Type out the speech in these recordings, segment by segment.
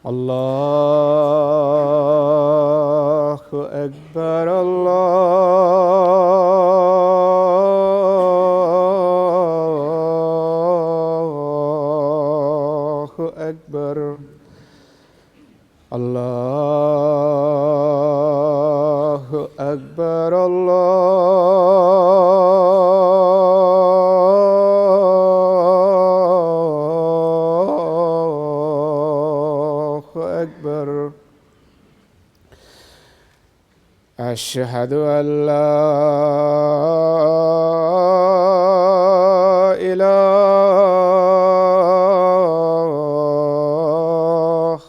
الله أكبر الله أكبر الله أكبر الله أكبر. أشهد أن لا إله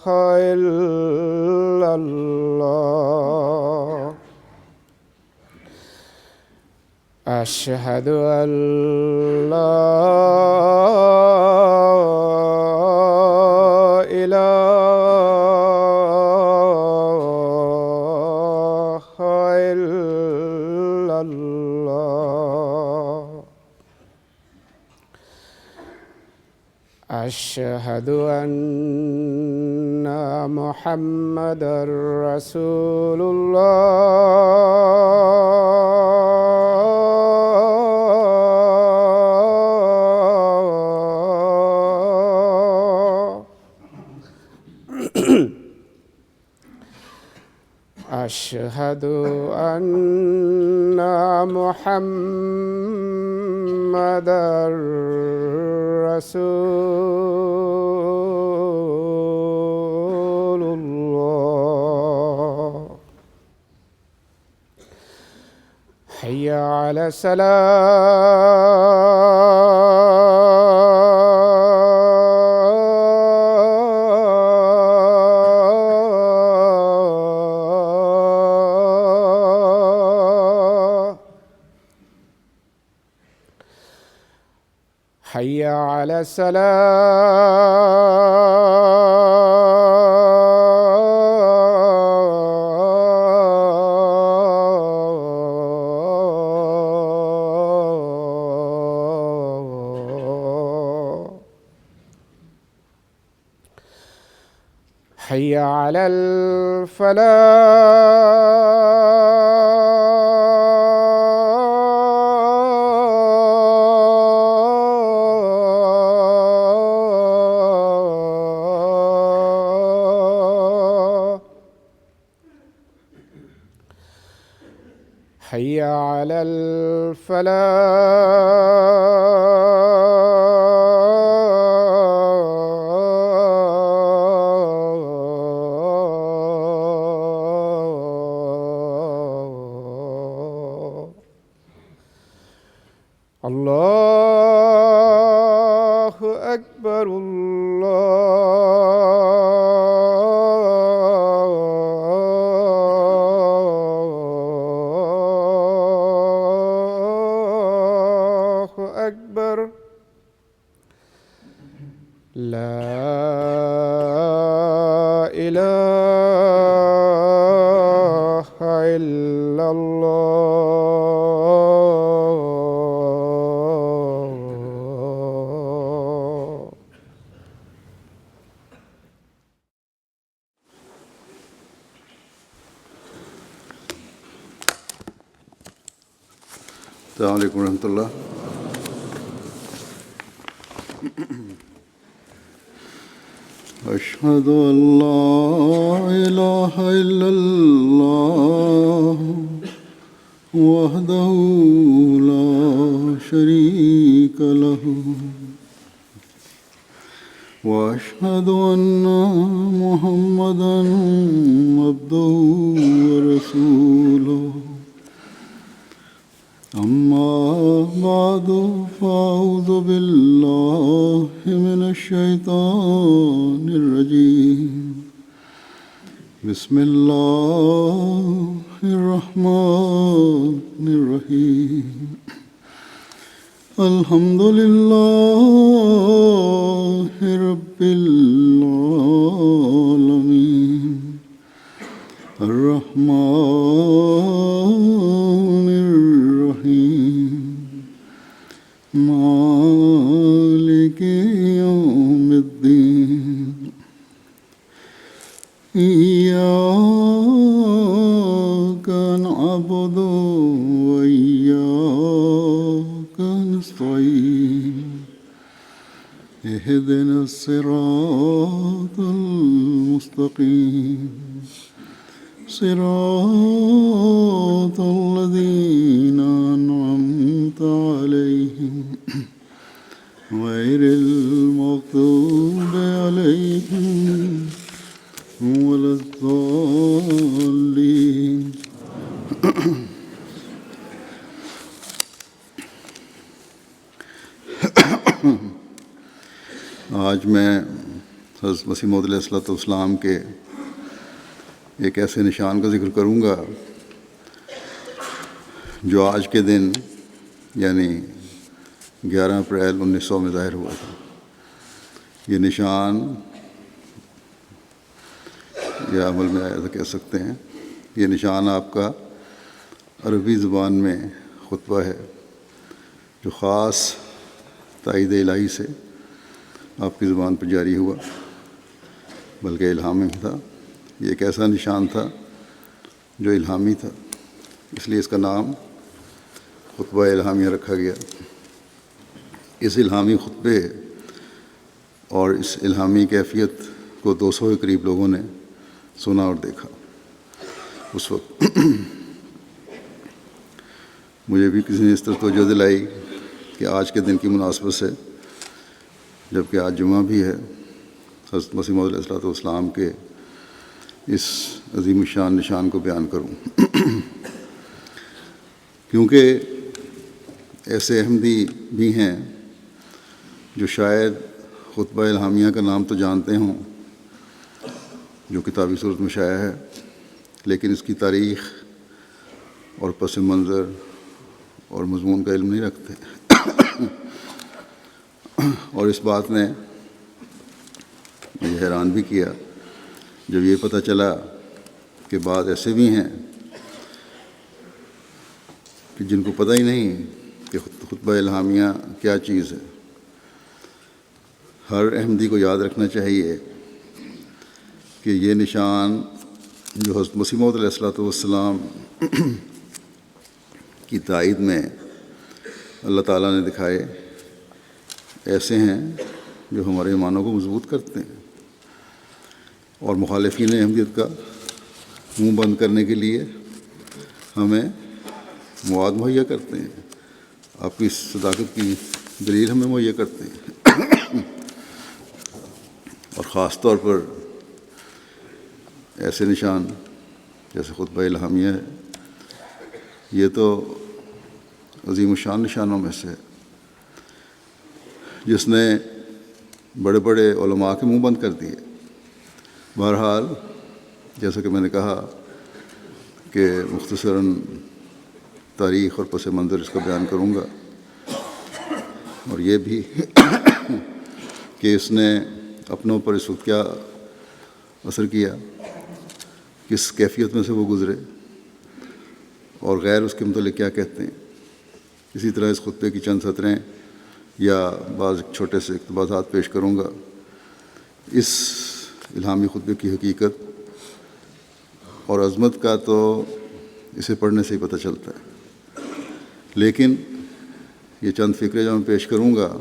إلا الله. أشهد أن لا إله إلا الله. أشهد أن محمدًا رسول الله. أشهد أن محمدًا رسول الله. حي على الصلاة. حي على الصلاة. حي على الفلاح. حي على الفلاح. الله أكبر الله أكبر. لا إله إلا الله. السلام عليكم ورحمة الله. أشهد أن لا إله إلا الله وحده لا شريك له وأشهد أن محمدًا عبده ورسوله. أما بعد فأعوذ بالله من الشيطان الرجيم. بسم الله الرحمن الرحيم. الحمد لله رب العالمين الرحمن الرحيم مالك يوم الدين إياك نعبد وإياك نستعين اهدنا الصراط المستقيم صراط الذين أنعمت عليهم غير المغضوب عليهم ولا الضالين. آج میں حضرت مسیح موعود علیہ الصلوۃ والسلام کے ایک ایسے نشان کا ذکر کروں گا جو آج کے دن یعنی 11 اپریل 1900 میں ظاہر ہوا تھا. یہ نشان یا عمل میں ایسا کہہ سکتے ہیں. یہ نشان آپ کا عربی زبان میں خطبہ ہے جو خاص تائید الہی سے آپ کی زبان پر جاری ہوا، بلکہ الہامی تھا. یہ ایک ایسا نشان تھا جو الہامی تھا، اس لیے اس کا نام خطبہ الہامیہ رکھا گیا. اس الہامی خطبے اور اس الہامی کیفیت کو 200 کے قریب لوگوں نے سنا اور دیکھا. اس وقت مجھے بھی کسی نے اس طرح توجہ دلائی کہ آج کے دن کی مناسبت سے، جبکہ آج جمعہ بھی ہے، حضرت مسیح موعود علیہ الصلوۃ والسلام کے اس عظیم الشان نشان کو بیان کروں. کیونکہ ایسے احمدی بھی ہیں جو شاید خطبہ الہامیہ کا نام تو جانتے ہوں جو کتابی صورت میں شائع ہے، لیکن اس کی تاریخ اور پس منظر اور مضمون کا علم نہیں رکھتے. اور اس بات نے مجھے حیران بھی کیا جب یہ پتہ چلا کہ بعض ایسے بھی ہیں کہ جن کو پتہ ہی نہیں کہ خطبہ الہامیہ کیا چیز ہے. ہر احمدی کو یاد رکھنا چاہیے کہ یہ نشان جو حضرت مسیح موعود علیہ الصلوۃ والسلام کی تائید میں اللہ تعالیٰ نے دکھائے ایسے ہیں جو ہمارے ایمانوں کو مضبوط کرتے ہیں اور مخالفین احمدیت کا منہ بند کرنے کے لیے ہمیں مواد مہیا کرتے ہیں، آپ کی صداقت کی دلیل ہمیں مہیا کرتے ہیں. اور خاص طور پر ایسے نشان جیسے خطبہ الہامیہ ہے، یہ تو عظیم الشان نشانوں میں سے ہے جس نے بڑے بڑے علماء کے منہ بند کر دیے. بہرحال جیسا کہ میں نے کہا کہ مختصراً تاریخ اور پس منظر اس کا بیان کروں گا، اور یہ بھی کہ اس نے اپنوں پر اس وقت کیا اثر کیا، کس کیفیت میں سے وہ گزرے، اور غیر اس کے متعلق کیا کہتے ہیں. اسی طرح اس خطبے کی چند سطریں یا بعض چھوٹے سے اقتباسات پیش کروں گا. اس الہامی خطبے کی حقیقت اور عظمت کا تو اسے پڑھنے سے ہی پتہ چلتا ہے، لیکن یہ چند فکرے جو میں پیش کروں گا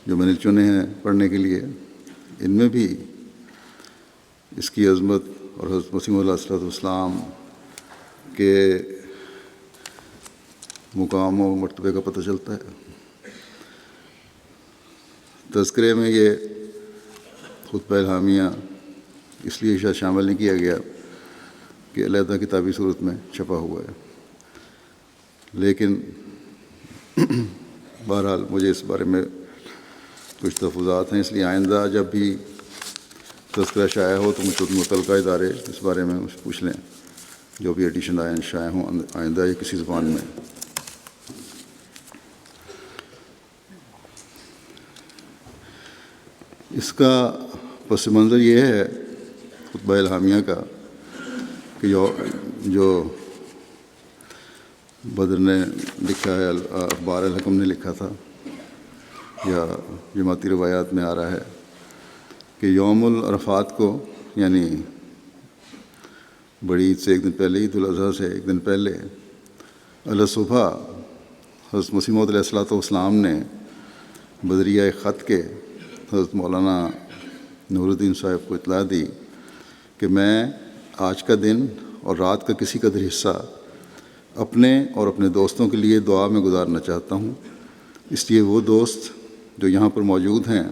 جو میں نے چنے ہیں پڑھنے کے لیے، ان میں بھی اس کی عظمت اور حضرت مسیح موعود علیہ السلام کے مقام و مرتبے کا پتہ چلتا ہے. تذکرے میں یہ خطبہ الہامیہ اس لیے شاید شامل نہیں کیا گیا کہ علیحدہ کتابی صورت میں چھپا ہوا ہے، لیکن بہرحال مجھے اس بارے میں کچھ تحفظات ہیں، اس لیے آئندہ جب بھی تذکرہ شائع ہو تو متعلقہ ادارے اس بارے میں پوچھ لیں، جو بھی ایڈیشن شائع ہوں آئندہ یا کسی زبان میں. اس کا پس منظر یہ ہے خطبہ الہامیہ کا کہ جو بدر نے لکھا ہے، اخبار الحکم نے لکھا تھا، یا جماعتی روایات میں آ رہا ہے کہ یوم العرفات کو، یعنی بڑی عید سے ایک دن پہلے، عید الاضحیٰ سے ایک دن پہلے، اللہ صبح حضرت مسیح موعود علیہ السلام نے بذریعہ خط کے حضرت مولانا نور الدین صاحب کو اطلاع دی کہ میں آج کا دن اور رات کا کسی قدر حصہ اپنے اور اپنے دوستوں کے لیے دعا میں گزارنا چاہتا ہوں، اس لیے وہ دوست جو یہاں پر موجود ہیں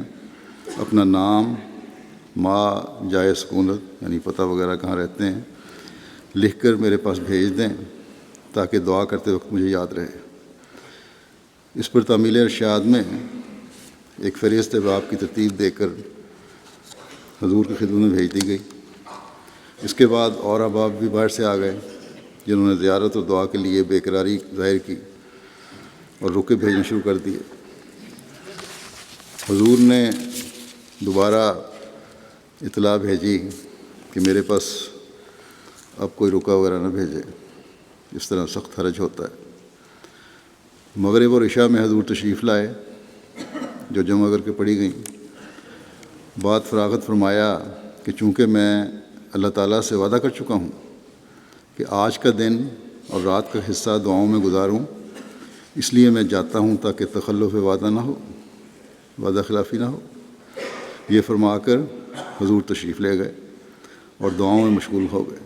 اپنا نام، ماں، جائے سکونت یعنی پتہ وغیرہ کہاں رہتے ہیں لکھ کر میرے پاس بھیج دیں تاکہ دعا کرتے وقت مجھے یاد رہے۔ اس پر تعمیل ارشاد میں ایک فہرست باب کی ترتیب دے کر حضور کی خدمت میں بھیج دی گئی۔ اس کے بعد اور احباب بھی باہر سے آ گئے جنہوں نے زیارت اور دعا کے لیے بے قراری ظاہر کی اور رکے بھیجنا شروع کر دیے۔ حضور نے دوبارہ اطلاع بھیجی کہ میرے پاس اب کوئی رکا وغیرہ نہ بھیجے، اس طرح سخت حرج ہوتا ہے۔ مغرب اور عشاء میں حضور تشریف لائے جو جمع کر کے پڑھی گئیں۔ بعد فراغت فرمایا کہ چونکہ میں اللہ تعالیٰ سے وعدہ کر چکا ہوں کہ آج کا دن اور رات کا حصہ دعاؤں میں گزاروں، اس لیے میں جاتا ہوں تاکہ تخلف وعدہ نہ ہو، وعدہ خلافی نہ ہو۔ یہ فرما کر حضور تشریف لے گئے اور دعاؤں میں مشغول ہو گئے۔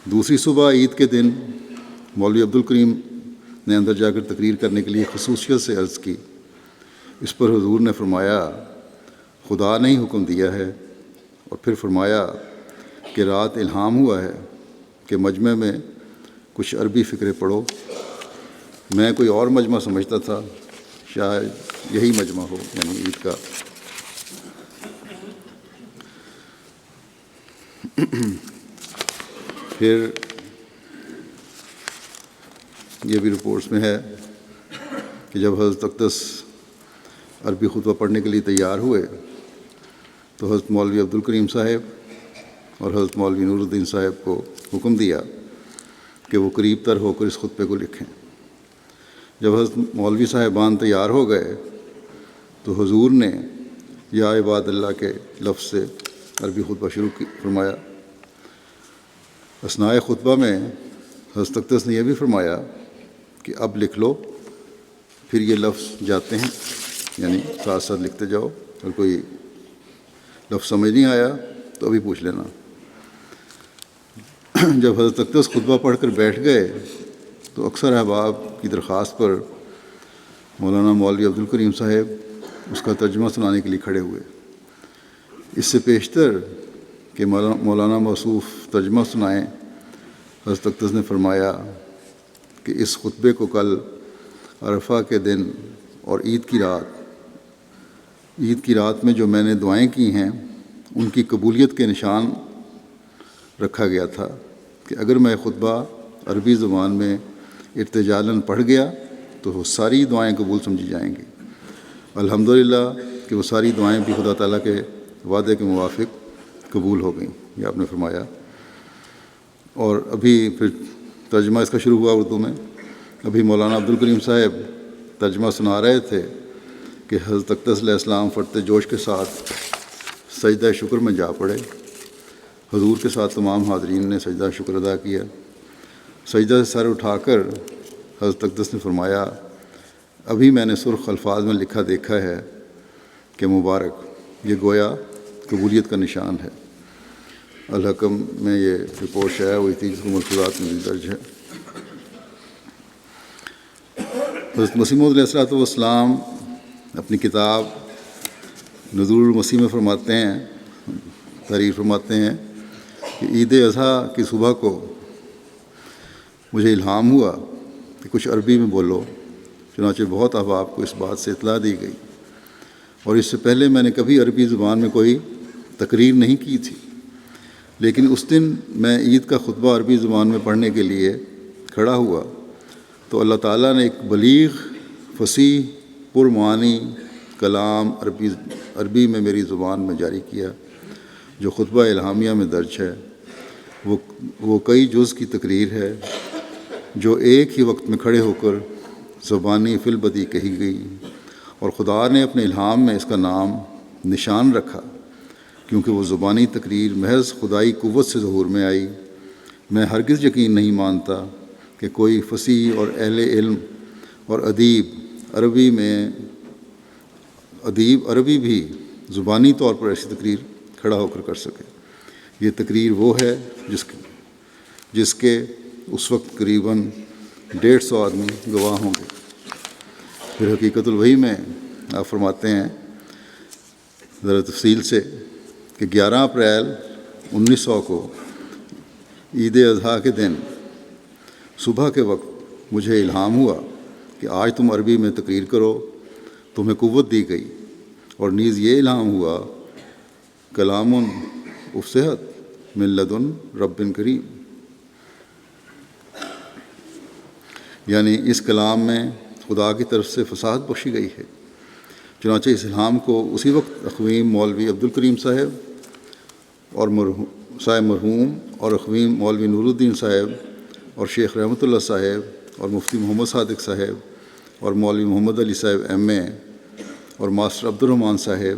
دوسری صبح عید کے دن مولوی عبدالکریم نے اندر جا کر تقریر کرنے کے لیے خصوصیت سے عرض کی۔ اس پر حضور نے فرمایا خدا نے ہی حکم دیا ہے، اور پھر فرمایا کہ رات الہام ہوا ہے کہ مجمع میں کچھ عربی فقرے پڑھو۔ میں کوئی اور مجمع سمجھتا تھا، شاید یہی مجمع ہو، یعنی عید کا۔ پھر یہ بھی رپورٹس میں ہے کہ جب حضرت اقدس عربی خطبہ پڑھنے کے لیے تیار ہوئے تو حضرت مولوی عبدالکریم صاحب اور حضرت مولوی نور الدین صاحب کو حکم دیا کہ وہ قریب تر ہو کر اس خطبے کو لکھیں۔ جب حضرت مولوی صاحبان تیار ہو گئے تو حضور نے یا عباد اللہ کے لفظ سے عربی خطبہ شروع فرمایا۔ اثناء خطبہ میں حضرت اقدس نے یہ بھی فرمایا کہ اب لکھ لو، پھر یہ لفظ جاتے ہیں، یعنی ساتھ ساتھ لکھتے جاؤ، اور کوئی لفظ سمجھ نہیں آیا تو ابھی پوچھ لینا۔ جب حضرت اقدس خطبہ پڑھ کر بیٹھ گئے تو اکثر احباب کی درخواست پر مولانا مولوی عبدالکریم صاحب اس کا ترجمہ سنانے کے لیے کھڑے ہوئے۔ اس سے پیشتر کہ مولانا موصوف ترجمہ سنائیں، حضرت اقدس نے فرمایا کہ اس خطبے کو کل عرفہ کے دن اور عید کی رات میں جو میں نے دعائیں کی ہیں ان کی قبولیت کے نشان رکھا گیا تھا کہ اگر میں خطبہ عربی زبان میں ارتجالاً پڑھ گیا تو وہ ساری دعائیں قبول سمجھی جائیں گی۔ الحمدللہ کہ وہ ساری دعائیں بھی خدا تعالیٰ کے وعدے کے موافق قبول ہو گئیں، یہ آپ نے فرمایا۔ اور ابھی پھر ترجمہ اس کا شروع ہوا اردو میں۔ ابھی مولانا عبدالکریم صاحب ترجمہ سنا رہے تھے کہ حضرت اقدس علیہ السلام فرتے جوش کے ساتھ سجدہ شکر میں جا پڑے۔ حضور کے ساتھ تمام حاضرین نے سجدہ شکر ادا کیا۔ سجدہ سے سر اٹھا کر حضرت اقدس نے فرمایا ابھی میں نے سرخ الفاظ میں لکھا دیکھا ہے کہ مبارک، یہ گویا قبولیت کا نشان ہے۔ الحکم میں یہ رپورٹ شائع ہوئی تھی جس کو ملفوظات میں بھی درج ہے۔ حضرت مسیح موعود علیہ السلام اپنی کتاب نزول المسیح میں فرماتے ہیں، تحریر فرماتے ہیں کہ عید اضحیٰ کی صبح کو مجھے الہام ہوا کہ کچھ عربی میں بولو، چنانچہ بہت احباب کو اس بات سے اطلاع دی گئی، اور اس سے پہلے میں نے کبھی عربی زبان میں کوئی تقریر نہیں کی تھی، لیکن اس دن میں عید کا خطبہ عربی زبان میں پڑھنے کے لیے کھڑا ہوا تو اللہ تعالیٰ نے ایک بلیغ، فصیح، پرمعانی کلام عربی میں میری زبان میں جاری کیا جو خطبہ الہامیہ میں درج ہے۔ وہ کئی جز کی تقریر ہے جو ایک ہی وقت میں کھڑے ہو کر زبانی فی البدی کہی گئی، اور خدا نے اپنے الہام میں اس کا نام نشان رکھا کیونکہ وہ زبانی تقریر محض خدائی قوت سے ظہور میں آئی۔ میں ہرگز یقین نہیں مانتا کہ کوئی فصیح اور اہل علم اور ادیب عربی بھی زبانی طور پر ایسی تقریر کھڑا ہو کر کر سکے۔ یہ تقریر وہ ہے جس کے اس وقت قریباً 150 آدمی گواہ ہوں گے۔ پھر حقیقت الوحی میں آپ فرماتے ہیں ذرا تفصیل سے کہ 11 اپریل 1900 کو عید اضحیٰ کے دن صبح کے وقت مجھے الہام ہوا کہ آج تم عربی میں تقریر کرو۔ تمہیں قوت دی گئی، اور نیز یہ الہام ہوا کلام افصحت من لدن رب کریم، یعنی اس کلام میں خدا کی طرف سے فصاحت بخشی گئی ہے۔ چنانچہ اس الہام کو اسی وقت اخویم مولوی عبدالکریم صاحب اور مرحوم اور اخویم مولوی نور الدین صاحب اور شیخ رحمۃ اللہ صاحب اور مفتی محمد صادق صاحب اور مولوی محمد علی صاحب ایم اے اور ماسٹر عبدالرحمٰن صاحب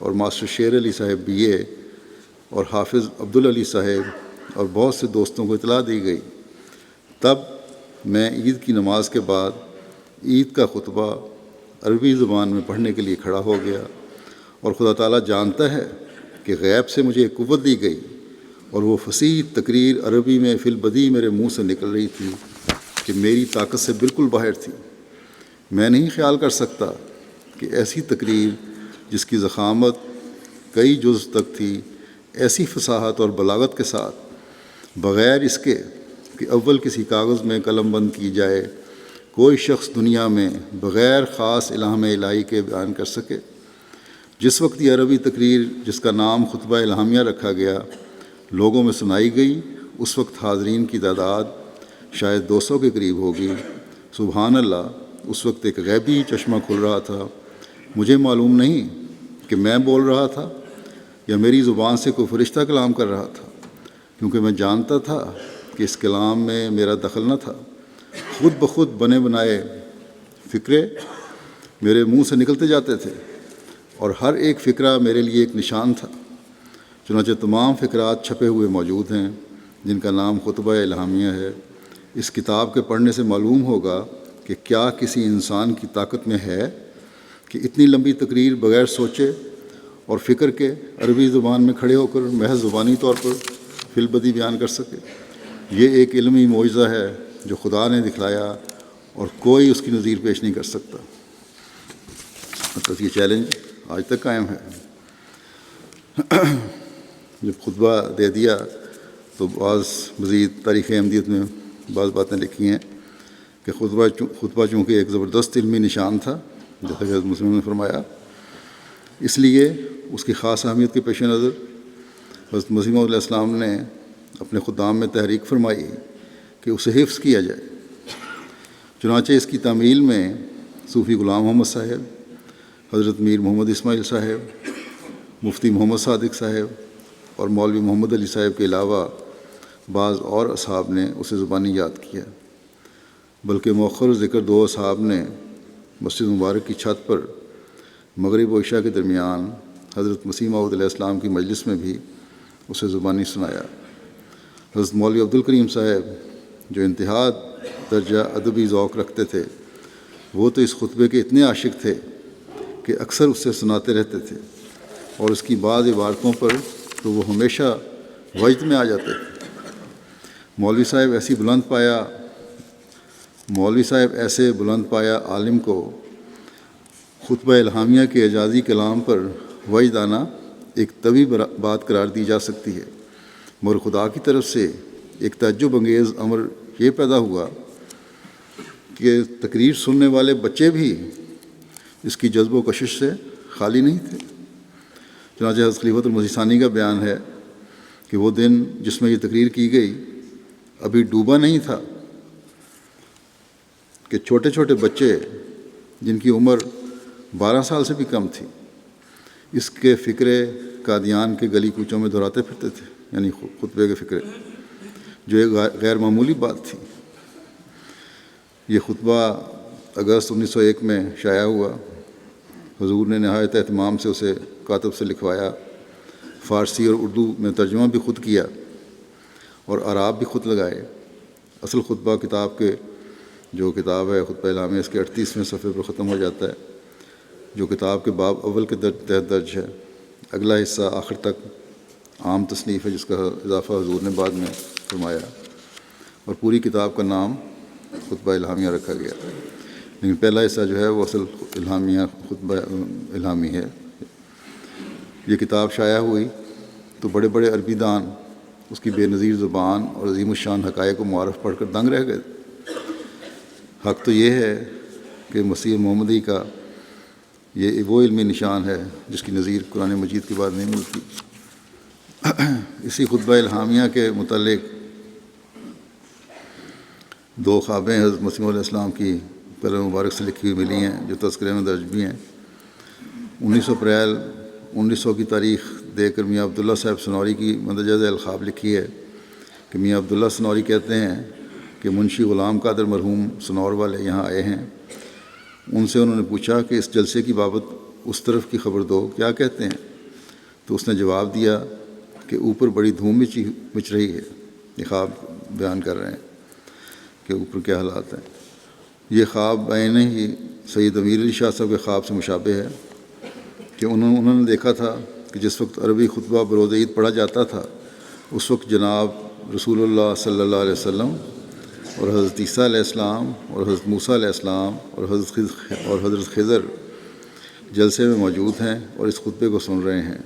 اور ماسٹر شیر علی صاحب بی اے اور حافظ عبدالعلی صاحب اور بہت سے دوستوں کو اطلاع دی گئی۔ تب میں عید کی نماز کے بعد عید کا خطبہ عربی زبان میں پڑھنے کے لیے کھڑا ہو گیا، اور خدا تعالیٰ جانتا ہے کہ غیب سے مجھے ایک قوت دی گئی، اور وہ فصیح تقریر عربی میں فی البدیہہ میرے منہ سے نکل رہی تھی کہ میری طاقت سے بالکل باہر تھی۔ میں نہیں خیال کر سکتا کہ ایسی تقریر جس کی ضخامت کئی جز تک تھی، ایسی فصاحت اور بلاغت کے ساتھ بغیر اس کے کہ اول کسی کاغذ میں قلم بند کی جائے، کوئی شخص دنیا میں بغیر خاص الہام الہی کے بیان کر سکے۔ جس وقت یہ عربی تقریر جس کا نام خطبہ الہامیہ رکھا گیا لوگوں میں سنائی گئی، اس وقت حاضرین کی تعداد شاید 200 کے قریب ہوگی۔ سبحان اللہ، اس وقت ایک غیبی چشمہ کھل رہا تھا۔ مجھے معلوم نہیں کہ میں بول رہا تھا یا میری زبان سے کوئی فرشتہ کلام کر رہا تھا، کیونکہ میں جانتا تھا کہ اس کلام میں میرا دخل نہ تھا۔ خود بخود بنے بنائے فکرے میرے منہ سے نکلتے جاتے تھے، اور ہر ایک فکرہ میرے لیے ایک نشان تھا۔ چنانچہ تمام فکرات چھپے ہوئے موجود ہیں جن کا نام خطبہ الہامیہ ہے۔ اس کتاب کے پڑھنے سے معلوم ہوگا کہ کیا کسی انسان کی طاقت میں ہے کہ اتنی لمبی تقریر بغیر سوچے اور فکر کے عربی زبان میں کھڑے ہو کر محض زبانی طور پر فی البدیہہ بیان کر سکے۔ یہ ایک علمی معجزہ ہے جو خدا نے دکھلایا، اور کوئی اس کی نظیر پیش نہیں کر سکتا۔ مطلب یہ چیلنج آج تک قائم ہے۔ جب خطبہ دے دیا تو بعض مزید تاریخ احمدیت میں بعض باتیں لکھی ہیں کہ خطبہ چونکہ ایک زبردست علمی نشان تھا، جیسا کہ حضرت مسلم نے فرمایا، اس لیے اس کی خاص اہمیت کے پیش نظر حضرت مسیح علیہ السلام نے اپنے خدام میں تحریک فرمائی کہ اسے حفظ کیا جائے۔ چنانچہ اس کی تعمیل میں صوفی غلام محمد صاحب، حضرت میر محمد اسماعیل صاحب، مفتی محمد صادق صاحب اور مولوی محمد علی صاحب کے علاوہ بعض اور اصحاب نے اسے زبانی یاد کیا، بلکہ مؤخر ذکر 2 اصحاب نے مسجد مبارک کی چھت پر مغرب و عشاء کے درمیان حضرت مسیح موعود علیہ السلام کی مجلس میں بھی اسے زبانی سنایا۔ حضرت مولوی عبدالکریم صاحب جو انتہا درجہ ادبی ذوق رکھتے تھے، وہ تو اس خطبے کے اتنے عاشق تھے کہ اکثر اس سے سناتے رہتے تھے، اور اس کی بعض عبارتوں پر تو وہ ہمیشہ وجد میں آ جاتے تھے۔ مولوی صاحب ایسے بلند پایا عالم کو خطبہ الہامیہ کے اعجازی کلام پر وجد آنا ایک طبی بات قرار دی جا سکتی ہے، مگر خدا کی طرف سے ایک تعجب انگیز امر یہ پیدا ہوا کہ تقریر سننے والے بچے بھی اس کی جذب و کشش سے خالی نہیں تھے۔ چنانچہ حضرت خلیفۃ المسیح ثانی کا بیان ہے کہ وہ دن جس میں یہ تقریر کی گئی ابھی ڈوبا نہیں تھا کہ چھوٹے چھوٹے بچے جن کی عمر 12 سال سے بھی کم تھی اس کے فکرے قادیان کے گلی کوچوں میں دہراتے پھرتے تھے، یعنی خطبے کے فکرے، جو ایک غیر معمولی بات تھی۔ یہ خطبہ اگست 1901 میں شائع ہوا۔ حضور نے نہایت اہتمام سے اسے کاتب سے لکھوایا۔ فارسی اور اردو میں ترجمہ بھی خود کیا اور اعراب بھی خود لگائے۔ اصل خطبہ کتاب کے جو کتاب ہے خطبہ الہامیہ، اس کے 38ویں صفحے پر ختم ہو جاتا ہے، جو کتاب کے باب اول کے تحت درج ہے۔ اگلا حصہ آخر تک عام تصنیف ہے، جس کا اضافہ حضور نے بعد میں فرمایا، اور پوری کتاب کا نام خطبہ الہامیہ رکھا گیا۔ لیکن پہلا حصہ جو ہے وہ اصل الہامیہ خطبہ الہامی ہے۔ یہ کتاب شائع ہوئی تو بڑے بڑے عربی دان اس کی بے نظیر زبان اور عظیم الشان حقائق و معارف پڑھ کر دنگ رہ گئے۔ حق تو یہ ہے کہ مسیح محمدی کا یہ وہ علمی نشان ہے جس کی نظیر قرآن مجید کے بعد نہیں ملتی۔ اسی خطبہ الہامیہ کے متعلق دو خوابیں حضرت مسیح علیہ السلام کی قلم مبارک سے لکھی ہوئی ملی ہیں، جو تذکرے میں درج بھی ہیں۔ 19 اپریل 1900 کی تاریخ دے کر میاں عبداللہ صاحب سنوری کی مندرجہ ذیل خواب لکھی ہے کہ میاں عبداللہ سنوری کہتے ہیں کہ منشی غلام قادر مرحوم سنور والے یہاں آئے ہیں۔ ان سے انہوں نے پوچھا کہ اس جلسے کی بابت اس طرف کی خبر دو، کیا کہتے ہیں؟ تو اس نے جواب دیا کہ اوپر بڑی دھوم مچ رہی ہے۔ یہ خواب بیان کر رہے ہیں کہ اوپر کیا حالات ہیں۔ یہ خواب بعینہ ہی سید امیر علی شاہ صاحب کے خواب سے مشابہ ہے کہ انہوں نے دیکھا تھا کہ جس وقت عربی خطبہ بروز عید پڑھا جاتا تھا، اس وقت جناب رسول اللہ صلی اللہ علیہ وسلم اور حضرت عیسیٰ علیہ السلام اور حضرت موسیٰ علیہ السلام اور حضرت خضر جلسے میں موجود ہیں اور اس خطبے کو سن رہے ہیں۔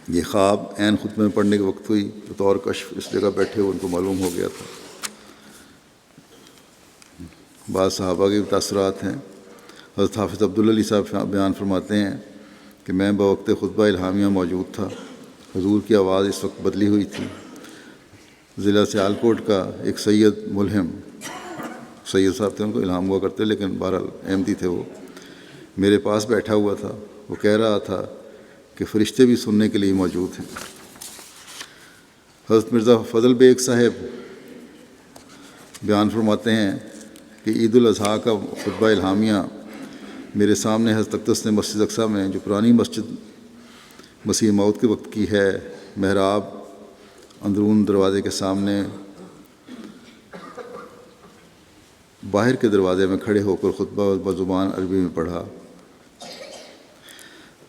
یہ خواب عین خطبے میں پڑھنے کے وقت ہوئی، بطور کشف اس جگہ بیٹھے ہوئے ان کو معلوم ہو گیا تھا۔ بعض صحابہ کے تاثرات ہیں۔ حضرت حافظ عبدالعلی صاحب بیان فرماتے ہیں کہ میں بوقت خطبہ الہامیہ موجود تھا۔ حضور کی آواز اس وقت بدلی ہوئی تھی۔ ضلع سیالکوٹ کا ایک سید ملہم، سید صاحب تھے، ان کو الہام ہوا کرتے لیکن بہرحال احمدی تھے، وہ میرے پاس بیٹھا ہوا تھا۔ وہ کہہ رہا تھا کہ فرشتے بھی سننے کے لیے موجود ہیں۔ حضرت مرزا فضل بیگ صاحب بیان فرماتے ہیں کہ عید الاضحیٰ کا خطبہ الہامیہ میرے سامنے حضرت اقدس نے مسجد اقصیٰ میں، جو پرانی مسجد مسیح موعود کے وقت کی ہے، محراب اندرون دروازے کے سامنے باہر کے دروازے میں کھڑے ہو کر خطبہ بزبان عربی میں پڑھا۔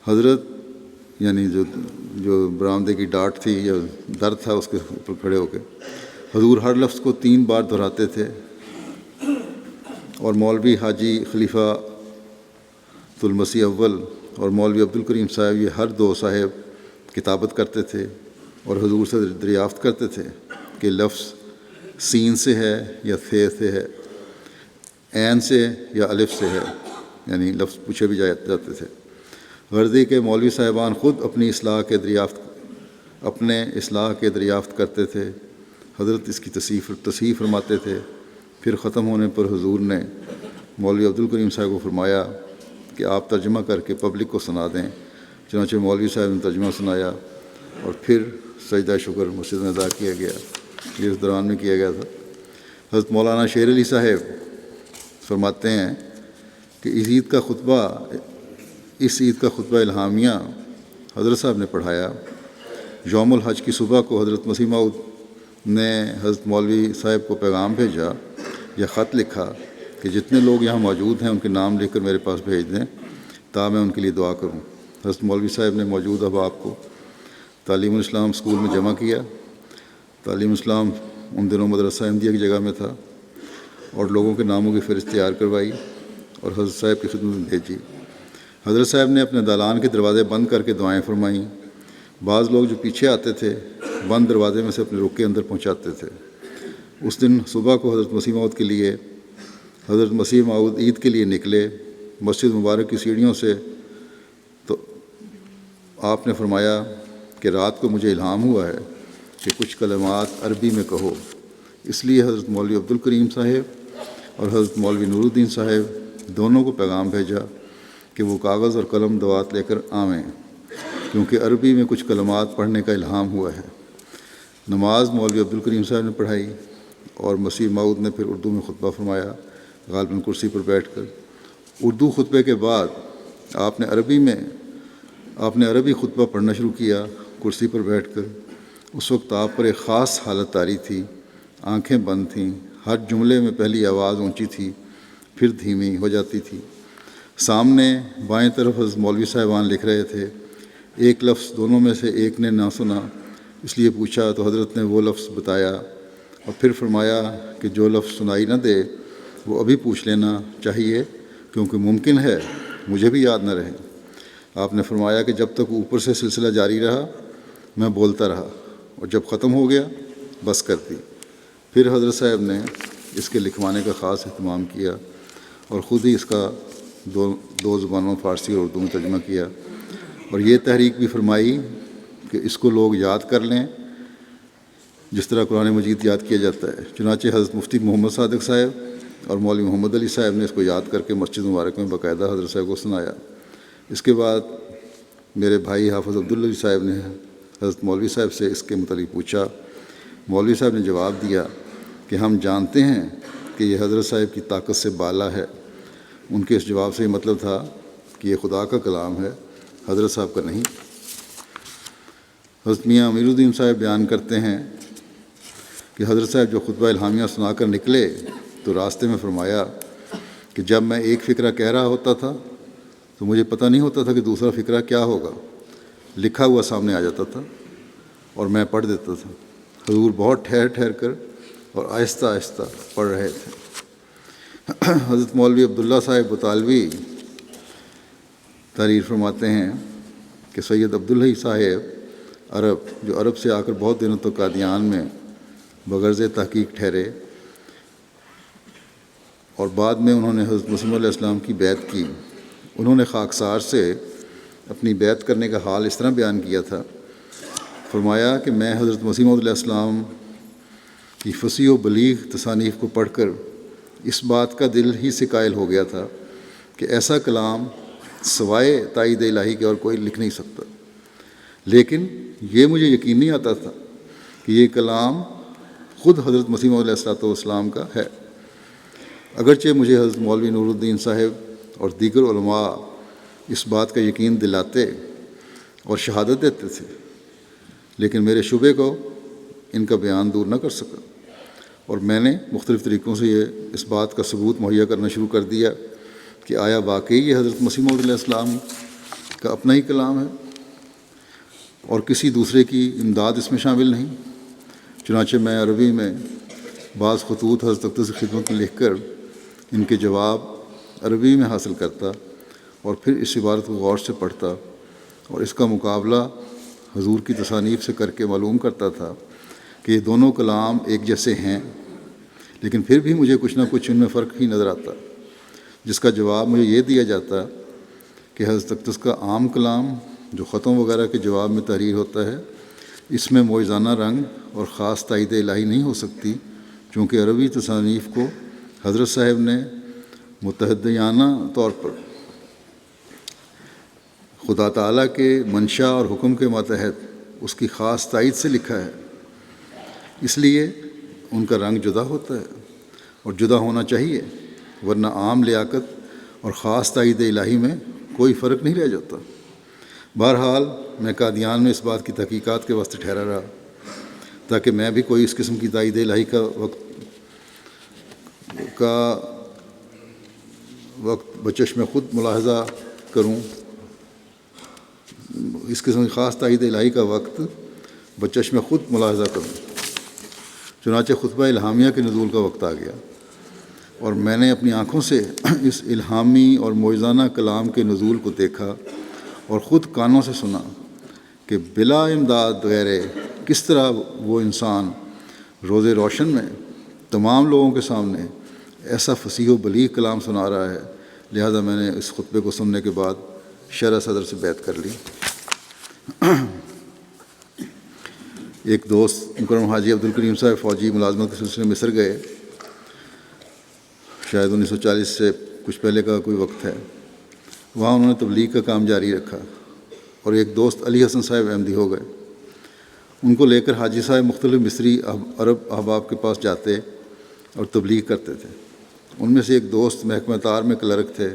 حضرت یعنی جو برآمدے کی ڈاٹ تھی یا در تھا، اس کے اوپر کھڑے ہو کے حضور ہر لفظ کو 3 بار دہراتے تھے، اور مولوی حاجی خلیفہ المسیح اول اور مولوی عبدالکریم صاحب، یہ ہر 2 صاحب کتابت کرتے تھے اور حضور سے دریافت کرتے تھے کہ لفظ سین سے ہے یا ثے سے ہے، عین سے یا الف سے ہے، یعنی لفظ پوچھے بھی جاتے تھے۔ غرضی کے مولوی صاحبان خود اپنی اصلاح کے دریافت کرتے تھے۔ حضرت اس کی تصحیح فرماتے تھے۔ پھر ختم ہونے پر حضور نے مولوی عبدالکریم صاحب کو فرمایا کہ آپ ترجمہ کر کے پبلک کو سنا دیں۔ چنانچہ مولوی صاحب نے ترجمہ سنایا اور پھر سجدہ شکر مسجد میں ادا کیا گیا۔ یہ اس دوران میں کیا گیا تھا۔ حضرت مولانا شیر علی صاحب فرماتے ہیں کہ اس عید کا خطبہ الہامیہ حضرت صاحب نے پڑھایا۔ یوم الحج کی صبح کو حضرت مسیح موعود نے حضرت مولوی صاحب کو پیغام بھیجا یا خط لکھا کہ جتنے لوگ یہاں موجود ہیں ان کے نام لکھ کر میرے پاس بھیج دیں تا میں ان کے لیے دعا کروں۔ حضرت مولوی صاحب نے موجود احباب کو تعلیم الاسلام اسکول میں جمع کیا۔ تعلیم الاسلام ان دنوں مدرسہ احمدیہ کی جگہ میں تھا، اور لوگوں کے ناموں کی فہرست تیار کروائی اور حضرت صاحب کی خدمت میں بھیجی۔ حضرت صاحب نے اپنے دالان کے دروازے بند کر کے دعائیں فرمائیں۔ بعض لوگ جو پیچھے آتے تھے بند دروازے میں سے اپنے رخ کے اندر پہنچاتے تھے۔ اس دن صبح کو حضرت مسیح موعود عید کے لیے نکلے۔ مسجد مبارک کی سیڑھیوں سے تو آپ نے فرمایا کہ رات کو مجھے الہام ہوا ہے کہ کچھ کلمات عربی میں کہو۔ اس لیے حضرت مولوی عبدالکریم صاحب اور حضرت مولوی نور الدین صاحب دونوں کو پیغام بھیجا کہ وہ کاغذ اور قلم دوات لے کر آویں، کیونکہ عربی میں کچھ کلمات پڑھنے کا الہام ہوا ہے۔ نماز مولوی عبدالکریم صاحب نے پڑھائی اور مسیح موعود نے پھر اردو میں خطبہ فرمایا، غالباً کرسی پر بیٹھ کر۔ اردو خطبے کے بعد آپ نے عربی میں آپ نے عربی خطبہ پڑھنا شروع کیا کرسی پر بیٹھ کر۔ اس وقت آپ پر ایک خاص حالت طاری تھی، آنکھیں بند تھیں، ہر جملے میں پہلی آواز اونچی تھی پھر دھیمی ہو جاتی تھی۔ سامنے بائیں طرف حضرت مولوی صاحبان لکھ رہے تھے۔ ایک لفظ دونوں میں سے ایک نے نہ سنا، اس لیے پوچھا تو حضرت نے وہ لفظ بتایا اور پھر فرمایا کہ جو لفظ سنائی نہ دے وہ ابھی پوچھ لینا چاہیے، کیونکہ ممکن ہے مجھے بھی یاد نہ رہے۔ آپ نے فرمایا کہ جب تک اوپر سے سلسلہ جاری رہا میں بولتا رہا، اور جب ختم ہو گیا بس کر دی۔ پھر حضرت صاحب نے اس کے لکھوانے کا خاص اہتمام کیا اور خود ہی اس کا دو زبانوں فارسی اور اردو میں ترجمہ کیا، اور یہ تحریک بھی فرمائی کہ اس کو لوگ یاد کر لیں جس طرح قرآن مجید یاد کیا جاتا ہے۔ چنانچہ حضرت مفتی محمد صادق صاحب اور مولوی محمد علی صاحب نے اس کو یاد کر کے مسجد مبارک میں باقاعدہ حضرت صاحب کو سنایا۔ اس کے بعد میرے بھائی حافظ عبداللہ صاحب نے حضرت مولوی صاحب سے اس کے متعلق پوچھا۔ مولوی صاحب نے جواب دیا کہ ہم جانتے ہیں کہ یہ حضرت صاحب کی طاقت سے بالا ہے۔ ان کے اس جواب سے یہ مطلب تھا کہ یہ خدا کا کلام ہے، حضرت صاحب کا نہیں۔ حضرت میاں امیر الدین صاحب بیان کرتے ہیں کہ حضرت صاحب جو خطبہ الہامیہ سنا کر نکلے تو راستے میں فرمایا کہ جب میں ایک فقرہ کہہ رہا ہوتا تھا تو مجھے پتہ نہیں ہوتا تھا کہ دوسرا فقرہ کیا ہوگا، لکھا ہوا سامنے آ جاتا تھا اور میں پڑھ دیتا تھا۔ حضور بہت ٹھہر ٹھہر کر اور آہستہ آہستہ پڑھ رہے تھے۔ حضرت مولوی عبداللہ صاحب بطالوی تحریر فرماتے ہیں کہ سید عبداللہ صاحب جو عرب سے آ کر بہت دنوں تک قادیان میں بغرض تحقیق ٹھہرے، اور بعد میں انہوں نے حضرت مسیح علیہ السلام کی بیعت کی۔ انہوں نے خاکسار سے اپنی بیعت کرنے کا حال اس طرح بیان کیا تھا، فرمایا کہ میں حضرت مسیح علیہ السلام کی فصیح و بلیغ تصانیف کو پڑھ کر اس بات کا دل ہی سے قائل ہو گیا تھا کہ ایسا کلام سوائے تائید الہی کے اور کوئی لکھ نہیں سکتا، لیکن یہ مجھے یقین نہیں آتا تھا کہ یہ کلام خود حضرت مسیح علیہ السلام کا ہے، اگرچہ مجھے حضرت مولوی نور الدین صاحب اور دیگر علماء اس بات کا یقین دلاتے اور شہادت دیتے تھے، لیکن میرے شبے کو ان کا بیان دور نہ کر سکا، اور میں نے مختلف طریقوں سے اس بات کا ثبوت مہیا کرنا شروع کر دیا کہ آیا واقعی یہ حضرت مسیح علیہ السلام کا اپنا ہی کلام ہے اور کسی دوسرے کی امداد اس میں شامل نہیں۔ چنانچہ میں عربی میں بعض خطوط حضرت اقدس کی خدمت میں لکھ کر ان کے جواب عربی میں حاصل کرتا اور پھر اس عبارت کو غور سے پڑھتا اور اس کا مقابلہ حضور کی تصانیف سے کر کے معلوم کرتا تھا کہ یہ دونوں کلام ایک جیسے ہیں، لیکن پھر بھی مجھے کچھ نہ کچھ ان میں فرق ہی نظر آتا، جس کا جواب مجھے یہ دیا جاتا کہ حضرت اقدس کا عام کلام جو ختم وغیرہ کے جواب میں تحریر ہوتا ہے، اس میں معجزانہ رنگ اور خاص تائید الہی نہیں ہو سکتی، چونکہ عربی تصانیف کو حضرت صاحب نے متحدیانہ طور پر خدا تعالیٰ کے منشا اور حکم کے ماتحت اس کی خاص تائید سے لکھا ہے، اس لیے ان کا رنگ جدا ہوتا ہے اور جدا ہونا چاہیے، ورنہ عام لیاقت اور خاص تائید الہی میں کوئی فرق نہیں رہ جاتا۔ بہرحال میں قادیان میں اس بات کی تحقیقات کے واسطے ٹھہرا رہا تاکہ میں بھی کوئی اس قسم کی تائید الہی کا وقت بچشم خود ملاحظہ کروں، اس قسم کی خاص تائید الہی کا وقت بچشم خود ملاحظہ کروں۔ چنانچہ خطبہ الہامیہ کے نزول کا وقت آ گیا اور میں نے اپنی آنکھوں سے اس الہامی اور معجزانہ کلام کے نزول کو دیکھا اور خود کانوں سے سنا کہ بلا امداد غیر کس طرح وہ انسان روز روشن میں تمام لوگوں کے سامنے ایسا فصیح و بلیغ کلام سنا رہا ہے۔ لہذا میں نے اس خطبے کو سننے کے بعد شرح صدر سے بیعت کر لی۔ ایک دوست مکرم حاجی عبدالکریم صاحب فوجی ملازمت کے سلسلے میں مصر گئے، شاید 1940 سے کچھ پہلے کا کوئی وقت ہے۔ وہاں انہوں نے تبلیغ کا کام جاری رکھا اور ایک دوست علی حسن صاحب احمدی ہو گئے۔ ان کو لے کر حاجی صاحب مختلف مصری عرب احباب کے پاس جاتے اور تبلیغ کرتے تھے۔ ان میں سے ایک دوست محکمہ تار میں کلرک تھے۔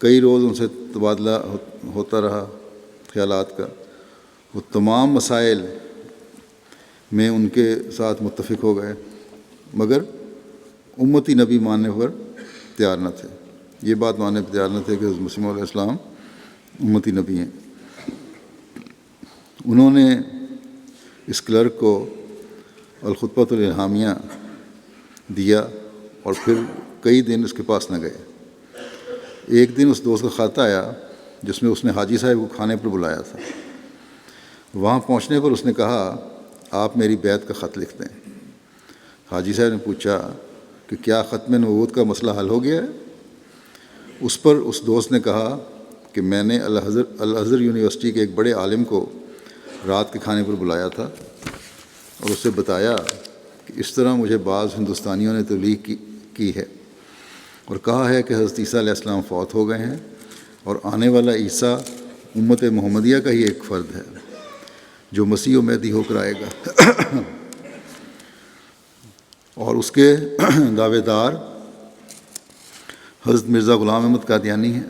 کئی روز ان سے تبادلہ ہوتا رہا خیالات کا، وہ تمام مسائل میں ان کے ساتھ متفق ہو گئے، مگر امتی نبی ماننے پر تیار نہ تھے، یہ بات ماننے پر تیار نہ تھے کہ حضرت مسیح علیہ السلام امتی نبی ہیں۔ انہوں نے اس کلرک کو الخطبۃ الالہامیہ دیا اور پھر کئی دن اس کے پاس نہ گئے۔ ایک دن اس دوست کا خط آیا جس میں اس نے حاجی صاحب کو کھانے پر بلایا تھا۔ وہاں پہنچنے پر اس نے کہا آپ میری بیعت کا خط لکھ دیں۔ حاجی صاحب نے پوچھا کہ کیا ختم نبوت کا مسئلہ حل ہو گیا ہے؟ اس پر اس دوست نے کہا کہ میں نے الازہر یونیورسٹی کے ایک بڑے عالم کو رات کے کھانے پر بلایا تھا اور اسے بتایا کہ اس طرح مجھے بعض ہندوستانیوں نے تبلیغ کی ہے اور کہا ہے کہ حضرت عیسیٰ علیہ السلام فوت ہو گئے ہیں اور آنے والا عیسیٰ امت محمدیہ کا ہی ایک فرد ہے جو مسیح و مہدی ہو کر آئے گا، اور اس کے دعوے دار حضرت مرزا غلام احمد قادیانی ہیں۔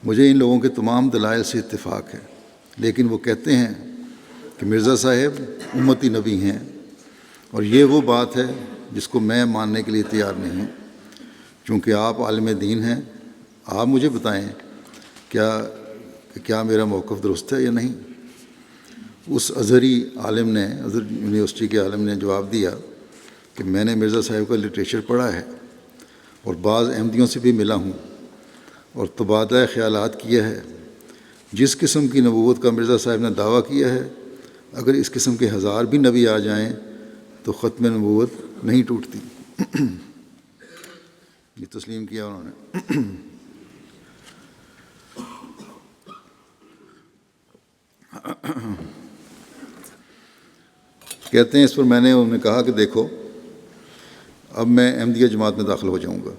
مجھے ان لوگوں کے تمام دلائل سے اتفاق ہے، لیکن وہ کہتے ہیں کہ مرزا صاحب امتی نبی ہیں، اور یہ وہ بات ہے جس کو میں ماننے کے لیے تیار نہیں ہوں۔ چونکہ آپ عالم دین ہیں، آپ مجھے بتائیں کیا میرا موقف درست ہے یا نہیں۔ اس ازہری عالم نے، ازہر یونیورسٹی کے عالم نے جواب دیا کہ میں نے مرزا صاحب کا لٹریچر پڑھا ہے اور بعض احمدیوں سے بھی ملا ہوں اور تبادلہ خیالات کیا ہے۔ جس قسم کی نبوت کا مرزا صاحب نے دعویٰ کیا ہے، اگر اس قسم کے 1000 بھی نبی آ جائیں تو ختم نبوت نہیں ٹوٹتی۔ یہ تسلیم کیا انہوں نے۔ کہتے ہیں اس پر میں نے انہوں نے کہا کہ دیکھو اب میں احمدیہ جماعت میں داخل ہو جاؤں گا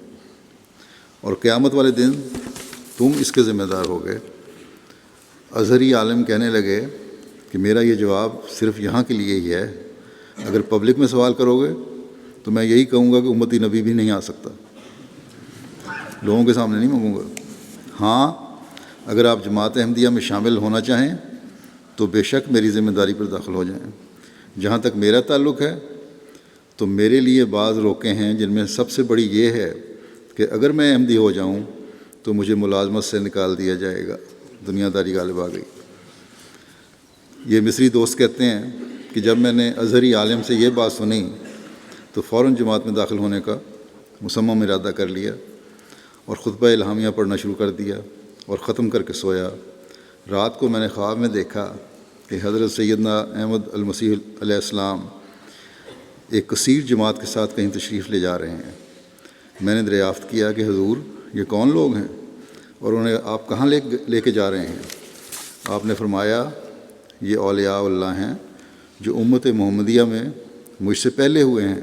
اور قیامت والے دن تم اس کے ذمہ دار ہو گئے۔ ازہری عالم کہنے لگے کہ میرا یہ جواب صرف یہاں کے لیے ہی ہے، اگر پبلک میں سوال کرو گے تو میں یہی کہوں گا کہ امتی نبی بھی نہیں آ سکتا، لوگوں کے سامنے نہیں مانگوں گا۔ ہاں اگر آپ جماعت احمدیہ میں شامل ہونا چاہیں تو بے شک میری ذمہ داری پر داخل ہو جائیں۔ جہاں تک میرا تعلق ہے تو میرے لیے بعض روکیں ہیں، جن میں سب سے بڑی یہ ہے کہ اگر میں احمدی ہو جاؤں تو مجھے ملازمت سے نکال دیا جائے گا، دنیا داری غالب آ گئی۔ یہ مصری دوست کہتے ہیں کہ جب میں نے ازہری عالم سے یہ بات سنی تو فوراً جماعت میں داخل ہونے کا مصمم ارادہ کر لیا اور خطبہ الہامیہ پڑھنا شروع کر دیا اور ختم کر کے سویا۔ رات کو میں نے خواب میں دیکھا کہ حضرت سیدنا احمد المسیح علیہ السلام ایک کثیر جماعت کے ساتھ کہیں تشریف لے جا رہے ہیں۔ میں نے دریافت کیا کہ حضور یہ کون لوگ ہیں اور انہیں آپ کہاں لے کے جا رہے ہیں؟ آپ نے فرمایا یہ اولیاء اللہ ہیں جو امت محمدیہ میں مجھ سے پہلے ہوئے ہیں،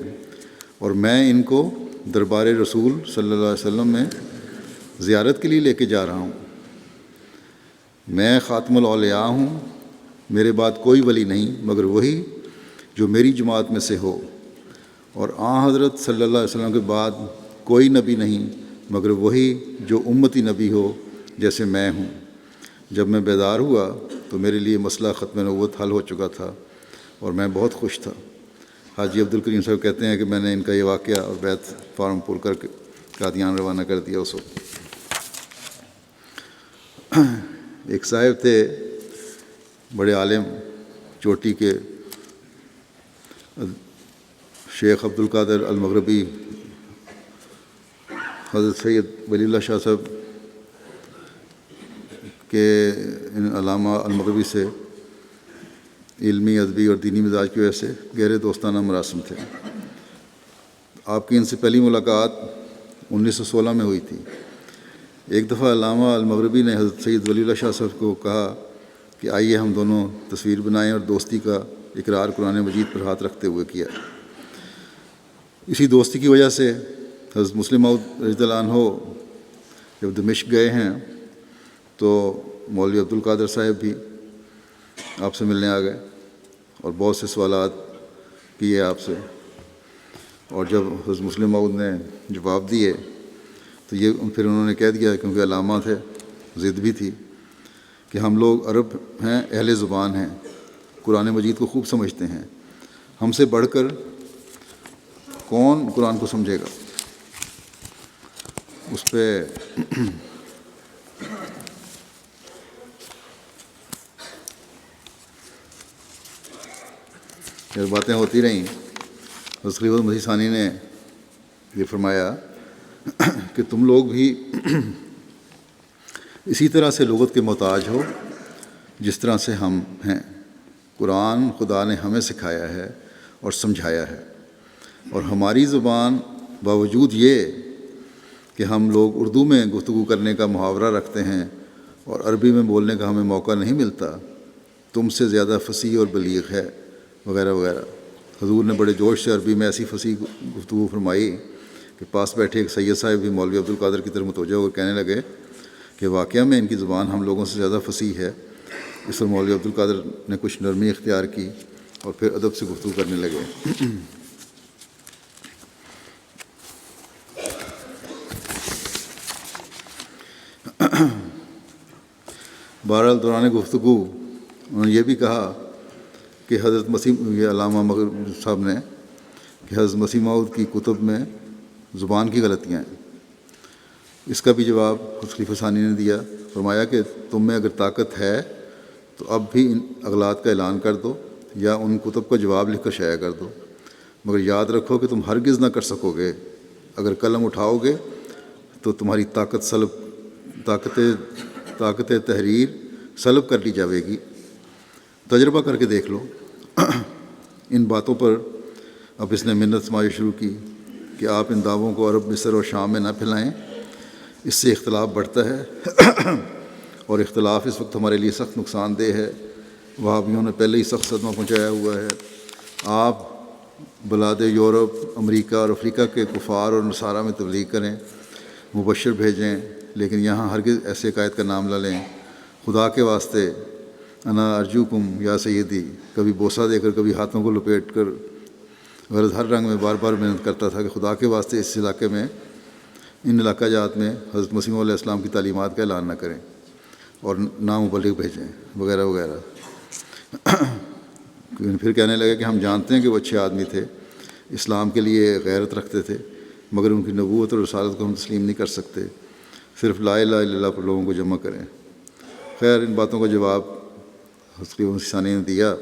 اور میں ان کو دربار رسول صلی اللہ علیہ وسلم میں زیارت کے لیے لے کے جا رہا ہوں۔ میں خاتم الاولیاء ہوں، میرے بعد کوئی ولی نہیں مگر وہی جو میری جماعت میں سے ہو، اور حضرت صلی اللہ علیہ وسلم کے بعد کوئی نبی نہیں مگر وہی جو امتی نبی ہو جیسے میں ہوں۔ جب میں بیدار ہوا تو میرے لیے مسئلہ ختم نبوت حل ہو چکا تھا اور میں بہت خوش تھا۔ حاجی عبدالکریم صاحب کہتے ہیں کہ میں نے ان کا یہ واقعہ اور بیعت فارم پور کر کے قادیان روانہ کر دیا۔ اس وقت ایک صاحب تھے بڑے عالم، چوٹی کے، شیخ عبد القادر المغربی، حضرت سید ولی اللہ شاہ صاحب کے ان علامہ المغربی سے علمی، ادبی اور دینی مزاج کی وجہ سے گہرے دوستانہ مراسم تھے۔ آپ کی ان سے پہلی ملاقات 1916 میں ہوئی تھی۔ ایک دفعہ علامہ المغربی نے حضرت سید ولی اللہ شاہ صاحب کو کہا کہ آئیے ہم دونوں تصویر بنائیں، اور دوستی کا اقرار قرآن مجید پر ہاتھ رکھتے ہوئے کیا۔ اسی دوستی کی وجہ سے حضرت مسلم موعود رضی اللہ عنہ جب دمشق گئے ہیں تو مولوی عبد القادر صاحب بھی آپ سے ملنے آ گئے اور بہت سے سوالات کیے آپ سے، اور جب حضرت مسلم موعود نے جواب دیے تو یہ پھر انہوں نے کہہ دیا، کیونکہ علامہ تھے، ضد بھی تھی، کہ ہم لوگ عرب ہیں، اہل زبان ہیں، قرآن مجید کو خوب سمجھتے ہیں، ہم سے بڑھ کر کون قرآن کو سمجھے گا؟ اس پہ یہ باتیں ہوتی رہیں۔ حضرت خلیفۃ مسیح ثانی نے یہ فرمایا کہ تم لوگ بھی اسی طرح سے لغت کے محتاج ہو جس طرح سے ہم ہیں۔ قرآن خدا نے ہمیں سکھایا ہے اور سمجھایا ہے، اور ہماری زبان باوجود یہ کہ ہم لوگ اردو میں گفتگو کرنے کا محاورہ رکھتے ہیں اور عربی میں بولنے کا ہمیں موقع نہیں ملتا، تم سے زیادہ فصیح اور بلیغ ہے، وغیرہ وغیرہ۔ حضور نے بڑے جوش سے عربی میں ایسی فصیح گفتگو فرمائی کہ پاس بیٹھے ایک سید صاحب بھی مولوی عبدالقادر کی طرف متوجہ ہو کر کہنے لگے کہ واقعہ میں ان کی زبان ہم لوگوں سے زیادہ فصیح ہے۔ اس پر مولوی عبدالقادر نے کچھ نرمی اختیار کی اور پھر ادب سے گفتگو کرنے لگے۔ بہرحال دوران گفتگو انہوں نے یہ بھی کہا کہ حضرت مسیح، یہ علامہ مغرب صاحب نے، کہ حضرت مسیح موعود کی کتب میں زبان کی غلطیاں ہیں۔ اس کا بھی جواب حضرت خلیفہ ثانی نے دیا، فرمایا کہ تم میں اگر طاقت ہے تو اب بھی ان اغلاط کا اعلان کر دو یا ان کتب کا جواب لکھ کر شائع کر دو، مگر یاد رکھو کہ تم ہرگز نہ کر سکو گے۔ اگر قلم اٹھاؤ گے تو تمہاری طاقت تحریر سلب کر لی جائے گی۔ تجربہ کر کے دیکھ لو۔ ان باتوں پر اب اس نے منت سمائی شروع کی کہ آپ ان دعووں کو عرب، مصر اور شام میں نہ پھیلائیں، اس سے اختلاف بڑھتا ہے اور اختلاف اس وقت ہمارے لیے سخت نقصان دہ ہے۔ وہابیوں نے پہلے ہی سخت صدمہ پہنچایا ہوا ہے۔ آپ بلاد یورپ، امریکہ اور افریقہ کے کفار اور نصارہ میں تبلیغ کریں، مبشر بھیجیں، لیکن یہاں ہرگز ایسے قائد کا نام نہ لیں۔ خدا کے واسطے انا ارجوکم یا سیدی، کبھی بوسہ دے کر، کبھی ہاتھوں کو لپیٹ کر، غرض ہر رنگ میں بار بار محنت کرتا تھا کہ خدا کے واسطے اس علاقے میں، ان علاقہ جات میں حضرت مسیح علیہ السلام کی تعلیمات کا اعلان نہ کریں اور نہ مبلغ بھیجیں، وغیرہ وغیرہ۔ پھر کہنے لگے کہ ہم جانتے ہیں کہ وہ اچھے آدمی تھے، اسلام کے لیے غیرت رکھتے تھے، مگر ان کی نبوت اور رسالت کو ہم تسلیم نہیں کر سکتے، صرف لا الہ الا اللہ پر لوگوں کو جمع کریں۔ خیر، ان باتوں کا جواب حضرت خلیفہ مسیح ثانی نے دیا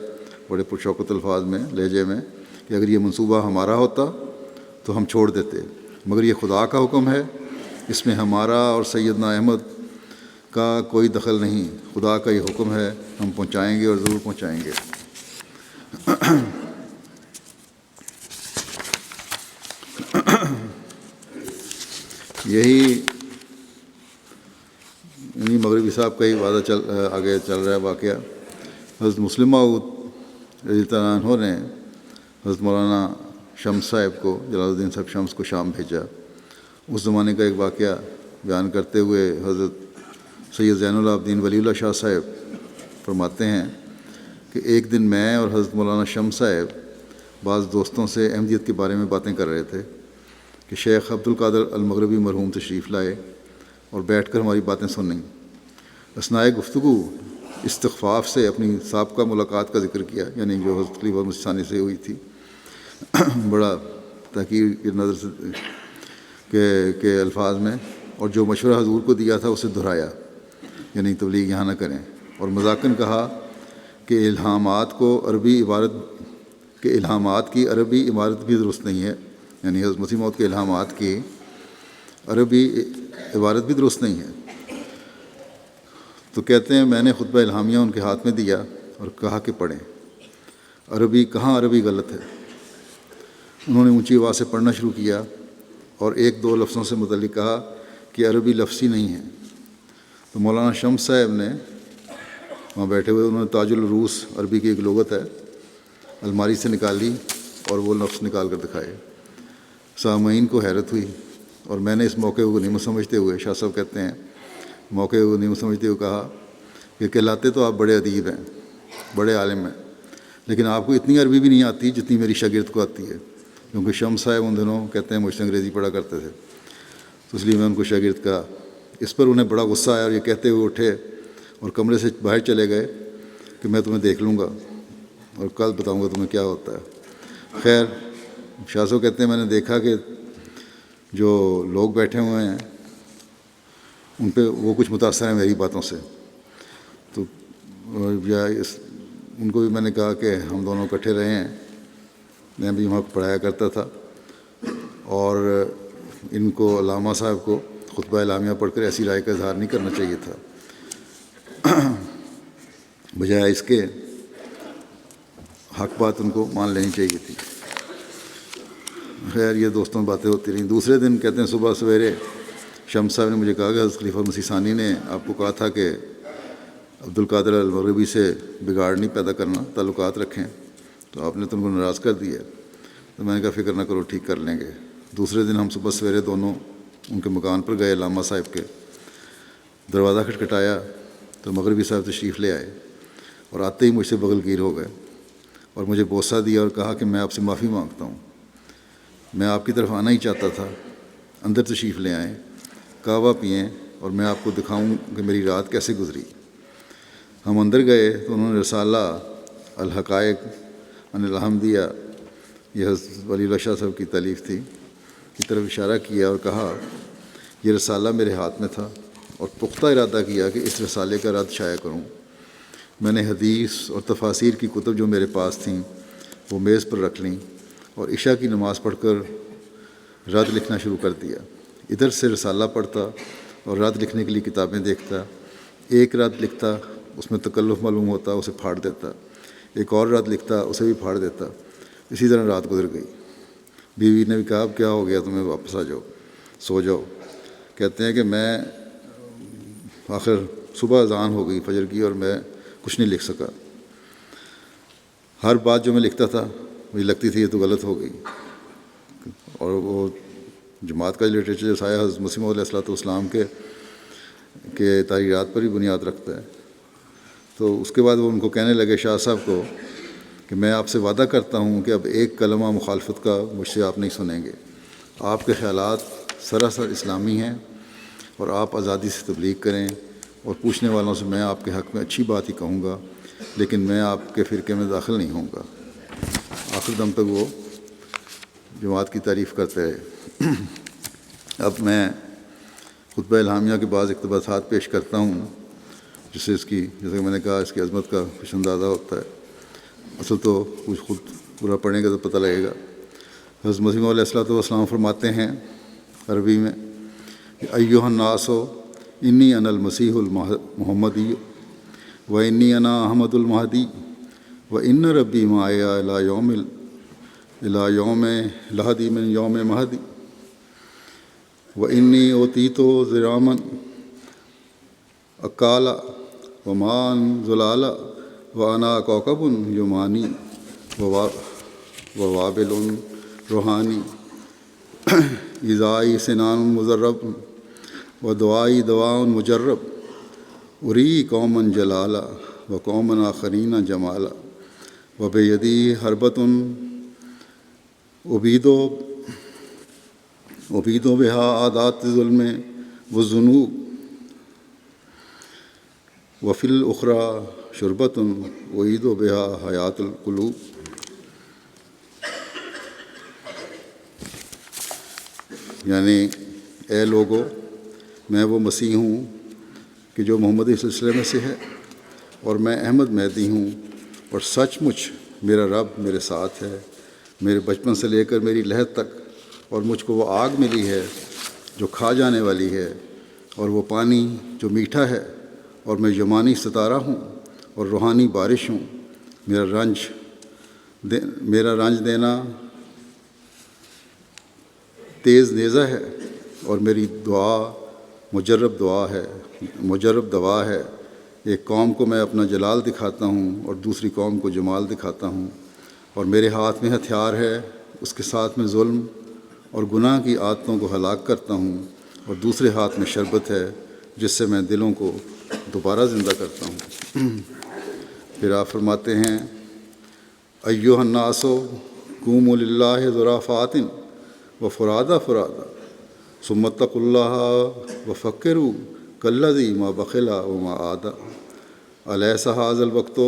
بڑے پرشوکت الفاظ میں، لہجے میں، کہ اگر یہ منصوبہ ہمارا ہوتا تو ہم چھوڑ دیتے، مگر یہ خدا کا حکم ہے، اس میں ہمارا اور سیدنا احمد کا کوئی دخل نہیں، خدا کا یہ حکم ہے، ہم پہنچائیں گے اور ضرور پہنچائیں گے۔ یہی مغربی صاحب کا ہی وعدہ آگے چل رہا ہے واقعہ۔ حضرت مسلم موعود رضی اللہ عنہ نے حضرت مولانا شمس صاحب کو، جلال الدین صاحب شمس کو شام بھیجا۔ اس زمانے کا ایک واقعہ بیان کرتے ہوئے حضرت سید زین العابدین ولی اللہ شاہ صاحب فرماتے ہیں کہ ایک دن میں اور حضرت مولانا شمس صاحب بعض دوستوں سے احمدیت کے بارے میں باتیں کر رہے تھے کہ شیخ عبدالقادر المغربی مرحوم تشریف لائے اور بیٹھ کر ہماری باتیں سنیں۔ اثناء گفتگو استخفاف سے اپنی سابقہ ملاقات کا ذکر کیا، یعنی جو حضرت خلیفہ مسیح ثانی سے ہوئی تھی، بڑا تحقیر کی نظر سے کے الفاظ میں، اور جو مشورہ حضور کو دیا تھا اسے دہرایا، یعنی تبلیغ یہاں نہ کریں، اور مذاقاً کہا کہ الہامات کی عربی عبارت بھی درست نہیں ہے، یعنی حضرت مسیح موعود کے الہامات کی عربی عبارت بھی درست نہیں ہے۔ تو کہتے ہیں میں نے خطبہ الہامیہ ان کے ہاتھ میں دیا اور کہا کہ پڑھیں۔ عربی کہاں عربی غلط ہے؟ انہوں نے اونچی آواز سے پڑھنا شروع کیا اور ایک دو لفظوں سے متعلق کہا کہ عربی لفظ ہی نہیں ہے۔ تو مولانا شمس صاحب نے وہاں بیٹھے ہوئے، انہوں نے تاج العروس عربی کی ایک لغت ہے، الماری سے نکالی اور وہ لفظ نکال کر دکھائے۔ سامعین کو حیرت ہوئی اور میں نے اس موقع کو غنیمت سمجھتے ہوئے، شاہ صاحب کہتے ہیں، موقع کو غنیمت سمجھتے ہوئے کہا کہ کہلاتے تو آپ بڑے ادیب ہیں، بڑے عالم ہیں، لیکن آپ کو اتنی عربی بھی نہیں آتی جتنی میری شاگرد کو آتی ہے، کیونکہ شمس صاحب ان دنوں کہتے ہیں مجھ سے انگریزی پڑھا کرتے تھے، تو اس لیے میں ان کو شاگرد کہا۔ اس پر انہیں بڑا غصہ آیا اور یہ کہتے ہوئے اٹھے اور کمرے سے باہر چلے گئے کہ میں تمہیں دیکھ لوں گا اور کل بتاؤں گا تمہیں کیا ہوتا ہے۔ خیر شاہ صاحب کہتے ہیں میں نے دیکھا کہ جو لوگ بیٹھے ہوئے ہیں ان پہ وہ کچھ متاثر ہیں میری باتوں سے، تو ان کو بھی میں نے کہا کہ ہم دونوں اکٹھے رہے ہیں، میں بھی وہاں پڑھایا کرتا تھا، اور ان کو علامہ صاحب کو خطبہ اعلامیہ پڑھ کر ایسی رائے کا اظہار نہیں کرنا چاہیے تھا، بجائے اس کے حق بات ان کو مان لینی چاہیے تھی۔ خیر یہ دوستوں باتیں ہوتی رہیں۔ دوسرے دن کہتے ہیں صبح سویرے شمس صاحب نے مجھے کہا کہ حضرت خلیفہ مسیح ثانی نے آپ کو کہا تھا کہ عبد القادر المغربی سے بگاڑ نہیں پیدا کرنا، تعلقات رکھیں، تو آپ نے تو ان کو ناراض کر دیا۔ تو میں نے کہا فکر نہ کرو، ٹھیک کر لیں گے۔ دوسرے دن ہم صبح سویرے دونوں ان کے مکان پر گئے علامہ صاحب کے، دروازہ کھٹکھٹایا تو مغربی صاحب تشریف لے آئے اور آتے ہی مجھ سے بغل گیر ہو گئے اور مجھے بوسہ دیا اور کہا کہ میں آپ سے معافی مانگتا ہوں، میں آپ کی طرف آنا ہی چاہتا تھا، اندر تشریف لے آئیں، قہوہ پئیں اور میں آپ کو دکھاؤں کہ میری رات کیسے گزری۔ ہم اندر گئے تو انہوں نے رسالہ الحقائق عن الحمدیہ، یہ حضرت ولی اللہ شاہ صاحب کی تالیف تھی، کی طرف اشارہ کیا اور کہا یہ رسالہ میرے ہاتھ میں تھا اور پختہ ارادہ کیا کہ اس رسالے کا رد شائع کروں۔ میں نے حدیث اور تفاسیر کی کتب جو میرے پاس تھیں وہ میز پر رکھ لیں اور عشاء کی نماز پڑھ کر رد لکھنا شروع کر دیا۔ ادھر سے رسالہ پڑھتا اور رد لکھنے کے لیے کتابیں دیکھتا، ایک رد لکھتا اس میں تکلف معلوم ہوتا اسے پھاڑ دیتا، ایک اور رد لکھتا اسے بھی پھاڑ دیتا، اسی طرح رات گزر گئی۔ بیوی نے بھی کہا اب کیا ہو گیا تمہیں، واپس آ جاؤ، سو جاؤ۔ کہتے ہیں کہ میں آخر صبح اذان ہو گئی فجر کی اور میں کچھ نہیں لکھ سکا، ہر بات جو میں لکھتا تھا مجھے لگتی تھی یہ تو غلط ہو گئی، اور وہ جماعت کا لٹریچر جو سایہ حضرت مسیح موعود علیہ السلام کے تحریرات پر ہی بنیاد رکھتا ہے۔ تو اس کے بعد وہ ان کو کہنے لگے شاہ صاحب کو کہ میں آپ سے وعدہ کرتا ہوں کہ اب ایک کلمہ مخالفت کا مجھ سے آپ نہیں سنیں گے، آپ کے خیالات سراسر اسلامی ہیں اور آپ آزادی سے تبلیغ کریں، اور پوچھنے والوں سے میں آپ کے حق میں اچھی بات ہی کہوں گا، لیکن میں آپ کے فرقے میں داخل نہیں ہوں گا۔ آخر دم تک وہ جماعت کی تعریف کرتے رہے۔ اب میں خطبہ الہامیہ کے بعض اقتباسات پیش کرتا ہوں جس سے جیسے کہ میں نے کہا اس کی عظمت کا کچھ اندازہ ہوتا ہے، اصل تو کچھ خود پورا پڑھیں گے تو پتہ لگے گا۔ حضرت مسیح موعود علیہ السلام فرماتے ہیں عربی میں ایھا الناس انی انا المسیح المحمدی و انی انا احمد المہدی و ان ربی معائی الی یوم لہدی من یوم مہدی و انی اوتیتو زرامن اکالا و مان زلالا و انا کوکب یمانی و وابل روحانی ایذائی سنان مضرب و دعائی دواء مجرب اری قومن جلالا و قومن آخرین جمالا و بیدی حربت ابید بہا عادات ظلم و ذنوب و فی الاخری شربت اعید بہا حیات القلوب۔ یعنی اے لوگو، میں وہ مسیح ہوں کہ جو محمدی سلسلے میں سے ہے، اور میں احمد مہدی ہوں، اور سچ مچ میرا رب میرے ساتھ ہے، میرے بچپن سے لے کر میری لحد تک، اور مجھ کو وہ آگ ملی ہے جو کھا جانے والی ہے، اور وہ پانی جو میٹھا ہے، اور میں یمانی ستارہ ہوں اور روحانی بارش ہوں۔ میرا رنج دینا تیز نیزہ ہے، اور میری دعا مجرب دوا ہے۔ ایک قوم کو میں اپنا جلال دکھاتا ہوں اور دوسری قوم کو جمال دکھاتا ہوں، اور میرے ہاتھ میں ہتھیار ہے، اس کے ساتھ میں ظلم اور گناہ کی عادتوں کو ہلاک کرتا ہوں، اور دوسرے ہاتھ میں شربت ہے جس سے میں دلوں کو دوبارہ زندہ کرتا ہوں۔ پھر آپ فرماتے ہیں ایھا الناس قوموا للہ ضرافات و فرادہ ثم اتقوا اللہ وفکروا کالذی ما بخل وما عاد الیس ھذا الوقت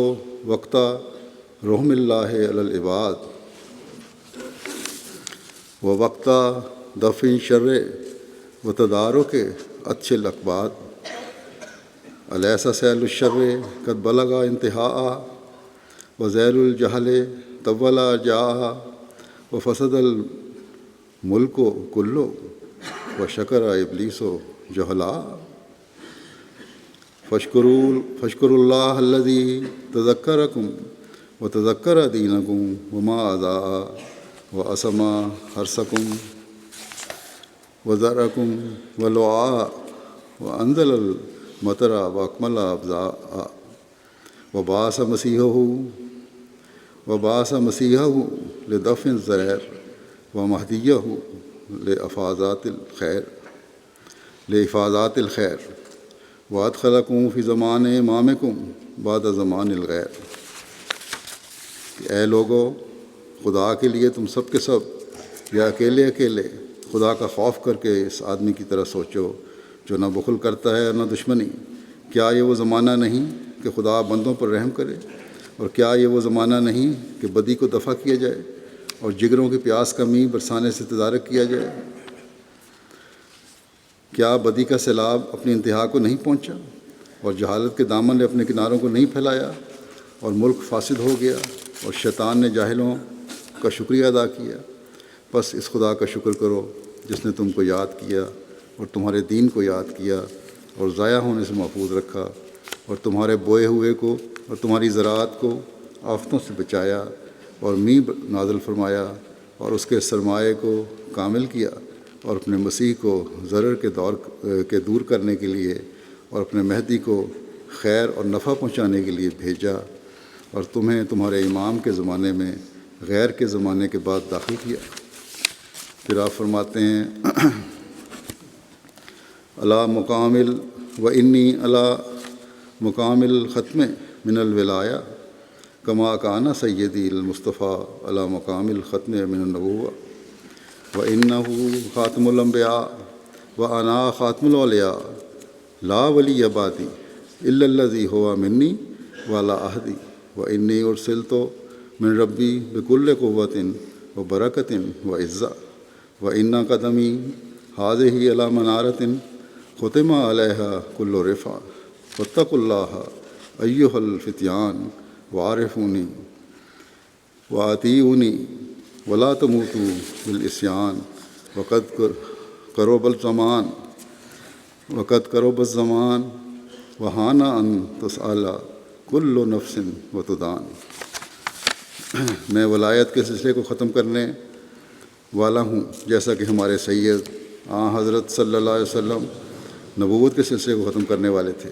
وقت رحم اللہ علی العباد و وقت دفع شر و تدارک عطش الاقباد الیس سیل الشر قد بلغ انتہاء و ذیل الجہل طول جاء و فسد الملک کلو و شکر ابلیس جہلا فاشکروا اللہ الذی تذکرکم و تذکر دینکم وما اضاء و اسما حرسکم و زرعکم و لعاء و انزل المطر و اکمل ابزاء و بعث مسیحہ لدفع الضرر و مہدیہ لإفاضات الخیر وادخلکم فی زمان امامکم بعد زمان الغیر. کہ اے لوگو، خدا کے لیے تم سب کے سب یا اکیلے اکیلے خدا کا خوف کر کے اس آدمی کی طرح سوچو جو نہ بخل کرتا ہے اور نہ دشمنی. کیا یہ وہ زمانہ نہیں کہ خدا بندوں پر رحم کرے؟ اور کیا یہ وہ زمانہ نہیں کہ بدی کو دفع کیا جائے اور جگروں کی پیاس کا می برسانے سے تدارک کیا جائے؟ کیا بدی کا سیلاب اپنی انتہا کو نہیں پہنچا اور جہالت کے دامن نے اپنے کناروں کو نہیں پھیلایا اور ملک فاسد ہو گیا اور شیطان نے جاہلوں کا شکریہ ادا کیا؟ بس اس خدا کا شکر کرو جس نے تم کو یاد کیا اور تمہارے دین کو یاد کیا اور ضائع ہونے سے محفوظ رکھا اور تمہارے بوئے ہوئے کو اور تمہاری زراعت کو آفتوں سے بچایا اور میںہ نازل فرمایا اور اس کے سرمایے کو کامل کیا اور اپنے مسیح کو ضرر کے دور کرنے کے لیے اور اپنے مہدی کو خیر اور نفع پہنچانے کے لیے بھیجا اور تمہیں تمہارے امام کے زمانے میں غیر کے زمانے کے بعد داخل کیا. پھر آپ فرماتے ہیں علی مکامل و انی علی مکامل ختم من الولایا کما کانا سیدی المصطفیٰ علی مکامل ختم من النبوہ و انہ خاتم الانبیاء و انا خاتم الاولیاء لا ولی بعدی الا الذی ہوا منی وعلی عہدی و انی ارسلت من ربی بکل قوت و برکت و عزہ و انا قدمی ہذہ علی منارۃ ختم علیہا کل رفع واتقوا اللہ ایھا الفتیان وعرفونی واطیعونی ولا تموتوا بالعصیان وقد قرب الزمان وحان ان تسأل کل نفس وتدان. میں ولایت کے سلسلے کو ختم کرنے والا ہوں جیسا کہ ہمارے سید حضرت صلی اللہ علیہ وسلم نبوت کے سلسلے کو ختم کرنے والے تھے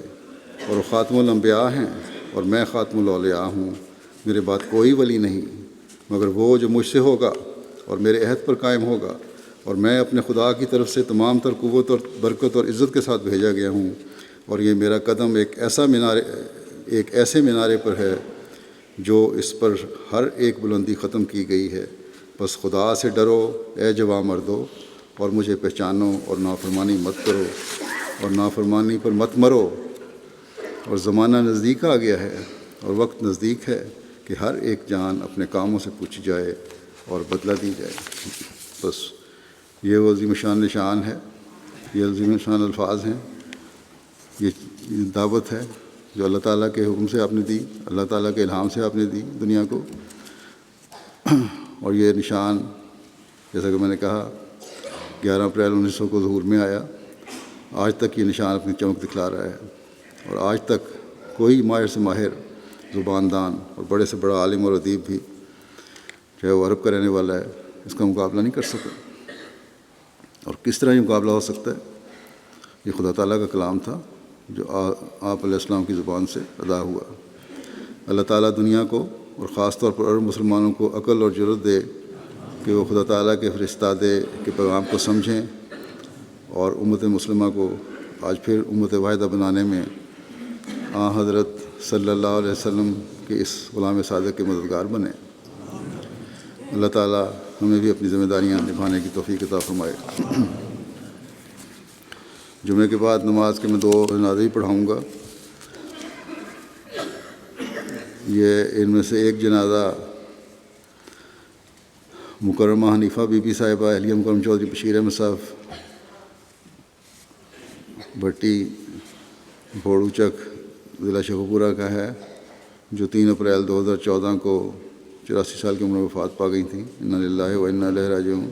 اور وہ خاتم الانبیاء ہیں اور میں خاتم الاولیاء ہوں. میرے بعد کوئی ولی نہیں مگر وہ جو مجھ سے ہوگا اور میرے عہد پر قائم ہوگا اور میں اپنے خدا کی طرف سے تمام تر قوت اور برکت اور عزت کے ساتھ بھیجا گیا ہوں اور یہ میرا قدم ایک ایسے مینارے پر ہے جو اس پر ہر ایک بلندی ختم کی گئی ہے. بس خدا سے ڈرو اے جوان مردو اور مجھے پہچانو اور نافرمانی مت کرو اور نافرمانی پر مت مرو. اور زمانہ نزدیک آ گیا ہے اور وقت نزدیک ہے کہ ہر ایک جان اپنے کاموں سے پوچھی جائے اور بدلہ دی جائے. بس یہ وہ عظیم شان نشان ہے، یہ عظیم شان الفاظ ہیں، یہ دعوت ہے جو اللہ تعالیٰ کے حکم سے آپ نے دی، اللہ تعالیٰ کے الہام سے آپ نے دی دنیا کو. اور یہ نشان جیسا کہ میں نے کہا 11 اپریل 1900 کو ظہور میں آیا. آج تک یہ نشان اپنی چمک دکھلا رہا ہے اور آج تک کوئی ماہر سے ماہر زباندان اور بڑے سے بڑا عالم اور ادیب بھی چاہے وہ عرب کا رہنے والا ہے اس کا مقابلہ نہیں کر سکا. اور کس طرح یہ مقابلہ ہو سکتا ہے؟ یہ خدا تعالیٰ کا کلام تھا جو آپ علیہ السلام کی زبان سے ادا ہوا. اللہ تعالیٰ دنیا کو اور خاص طور پر عرب مسلمانوں کو عقل اور جرأت دے کہ وہ خدا تعالیٰ کے فرستادے کے پیغام کو سمجھیں اور امت مسلمہ کو آج پھر امت واحدہ بنانے میں حضرت صلی اللہ علیہ وسلم کے اس غلام صادق کے مددگار بنے. اللہ تعالیٰ ہمیں بھی اپنی ذمہ داریاں نبھانے کی توفیق عطا فرمائے. جمعے کے بعد نماز کے میں 2 جنازے ہی پڑھاؤں گا. یہ ان میں سے ایک جنازہ مکرمہ حنیفہ بی بی صاحبہ اہلیہ مکرم چودھری بشیر احمد صاحب بھٹی بھوڑو چک ضلع شیخوپورہ کا ہے، جو 3 اپریل 2014 کو 84 سال کی عمر میں وفات پا گئی تھیں۔ انا للہ و انا الیہ راجعون۔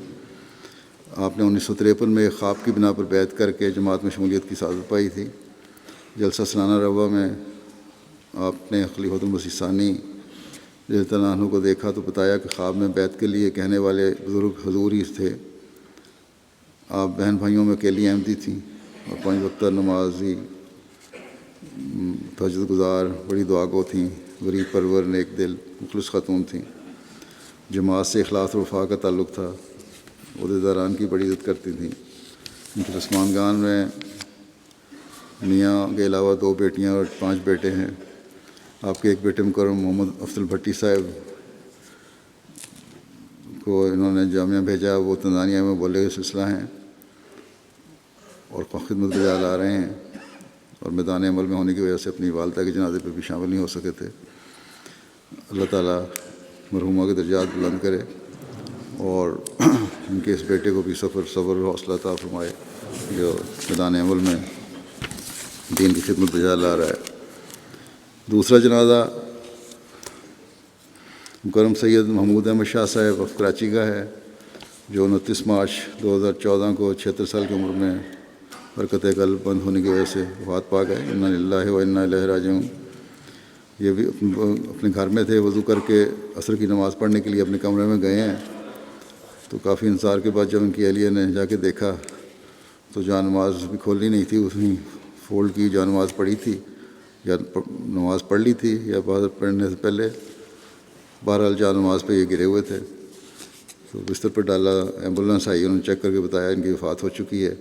آپ نے 1953 میں ایک خواب کی بنا پر بیعت کر کے جماعت میں شمولیت کی سعادت پائی تھی۔ جلسہ سالانہ روا میں آپ نے خلیفۃ المسیح ثانی رضی اللہ عنہ کو دیکھا تو بتایا کہ خواب میں بیعت کے لیے کہنے والے بزرگ حضور ہی تھے۔ آپ بہن بھائیوں میں اکیلی احمدی تھیں اور 5 وقتہ نمازی، تہجد گزار، بڑی دعا گو تھیں، غریب پرور، نیک دل، مخلص خاتون تھیں۔ جماعت سے اخلاص و وفا کا تعلق تھا، عہدیداران کی بڑی عزت کرتی تھیں۔ ان کے رسمانگان میں میاں کے علاوہ 2 بیٹیاں اور 5 بیٹے ہیں۔ آپ کے ایک بیٹے مکرم محمد افضل بھٹی صاحب کو انہوں نے جامعہ بھیجا، وہ تنزانیہ میں مبلغ سلسلہ ہیں اور خدمت بجا لا رہے ہیں، اور میدان عمل میں ہونے کی وجہ سے اپنی والدہ کے جنازے پہ بھی شامل نہیں ہو سکے تھے۔ اللہ تعالیٰ مرحومہ کے درجات بلند کرے اور ان کے اس بیٹے کو بھی صبر اور حوصلہ عطا فرمائے جو میدان عمل میں دین کی خدمت بجا لا رہا ہے۔ دوسرا جنازہ مکرم سید محمود احمد شاہ صاحب آف کراچی کا ہے، جو 29 مارچ 2014 کو 76 سال کی عمر میں برکت قلب بند ہونے کی وجہ سے وفات پا گئے۔ انا للہ و انا الیہ راجعون۔ یہ بھی اپنے گھر میں تھے، وضو کر کے عصر کی نماز پڑھنے کے لیے اپنے کمرے میں گئے ہیں، تو کافی انتظار کے بعد جب ان کی اہلیہ نے جا کے دیکھا تو جہاں نماز بھی کھولی نہیں تھی، اس میں فولڈ کی جہاں نماز پڑھی تھی، یا نماز پڑھ لی تھی یا بعد پڑھنے سے پہلے، بہرحال جہاں نماز پہ یہ گرے ہوئے تھے، تو بستر پر ڈالا، ایمبولینس آئی، انہوں نے چیک کر کے بتایا ان کی وفات ہو چکی ہے۔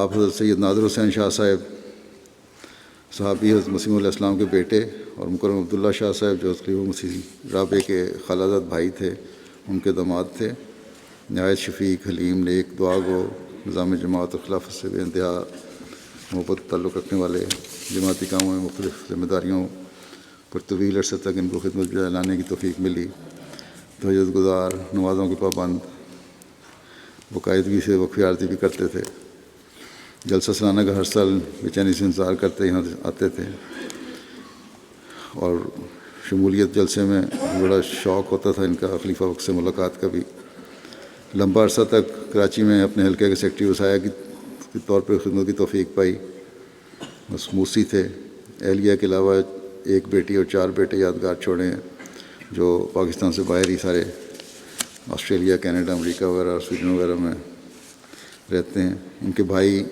آپ حضرت سید نادر حسین شاہ صاحب صحابی حضرت مسیح علیہ السلام کے بیٹے، اور مکرم عبداللہ شاہ صاحب جو خلیفہ مسیح رابع کے خالازاد بھائی تھے، ان کے داماد تھے، نہایت شفیق، حلیم، نیک، دعا گو، نظام جماعت اور خلافت سے بے انتہا محبت تعلق رکھنے والے، جماعتی کاموں میں مختلف ذمہ داریوں پر طویل عرصے تک ان کو خدمت بجا لانے کی توفیق ملی۔ تہجد گزار، نمازوں کے پابند، باقاعدگی سے وقفے عارضی بھی کرتے تھے۔ جلسہ سالانہ کا ہر سال بے چینی سے انتظار کرتے یہاں آتے تھے، اور شمولیت جلسے میں بڑا شوق ہوتا تھا ان کا، خلیفہ وقت سے ملاقات کا بھی۔ لمبا عرصہ تک کراچی میں اپنے حلقے کے سیکرٹری وسایہ کے طور پر خدمت کی توفیق پائی۔ بس موسی تھے۔ اہلیہ کے علاوہ 1 بیٹی اور 4 بیٹے یادگار چھوڑے ہیں، جو پاکستان سے باہر ہی سارے آسٹریلیا، کینیڈا، امریکہ وغیرہ، سویڈن وغیرہ میں رہتے ہیں۔ ان کے بھائی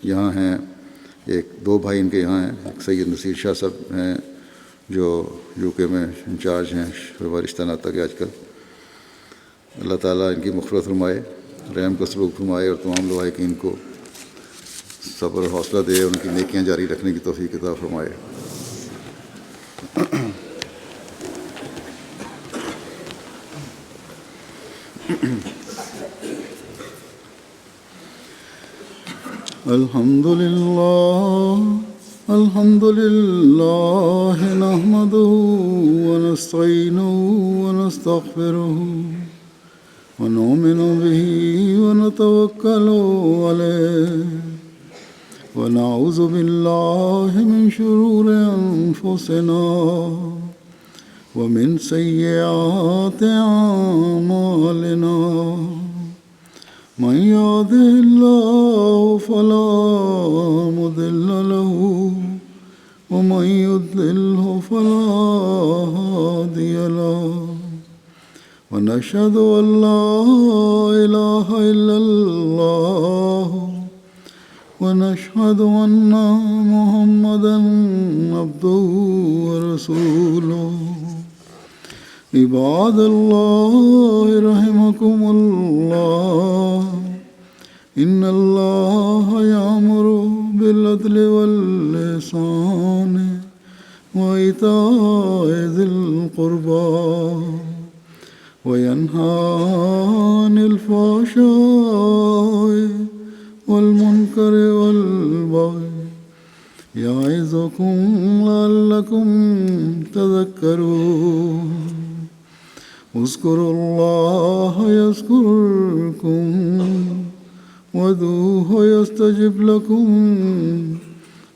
یہاں ہیں، 2 بھائی ان کے یہاں ہیں۔ ایک سید نصیر شاہ صاحب ہیں جو UK میں انچارج ہیں شعبہ رشتہ ناطہ کے آج کل۔ اللہ تعالیٰ ان کی مغفرت فرمائے، رحم کا سلوک فرمائے، اور تمام لواحقین کو صبر اور حوصلہ دے، ان کی نیکیاں جاری رکھنے کی توفیق عطا فرمائے۔ الحمد لله نحمده ونستعينه ونستغفره ونؤمن به ونتوكل عليه ونعوذ بالله من شرور أنفسنا ومن سيئات أعمالنا من يهده الله فلا مضل له ومن يضلله فلا هادي له ونشهد أن لا إله إلا الله ونشهد أن محمدا عبده ورسوله عباد الله رحمكم الله إن الله يأمر بالعدل والإحسان وإيتاء ذي القربى وينهى عن الفحشاء والمنكر والبغي يعظكم لعلكم تذكرون اذكروا الله يذكركم وادعوه يستجب لكم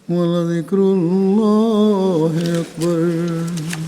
ولذكر الله أكبر.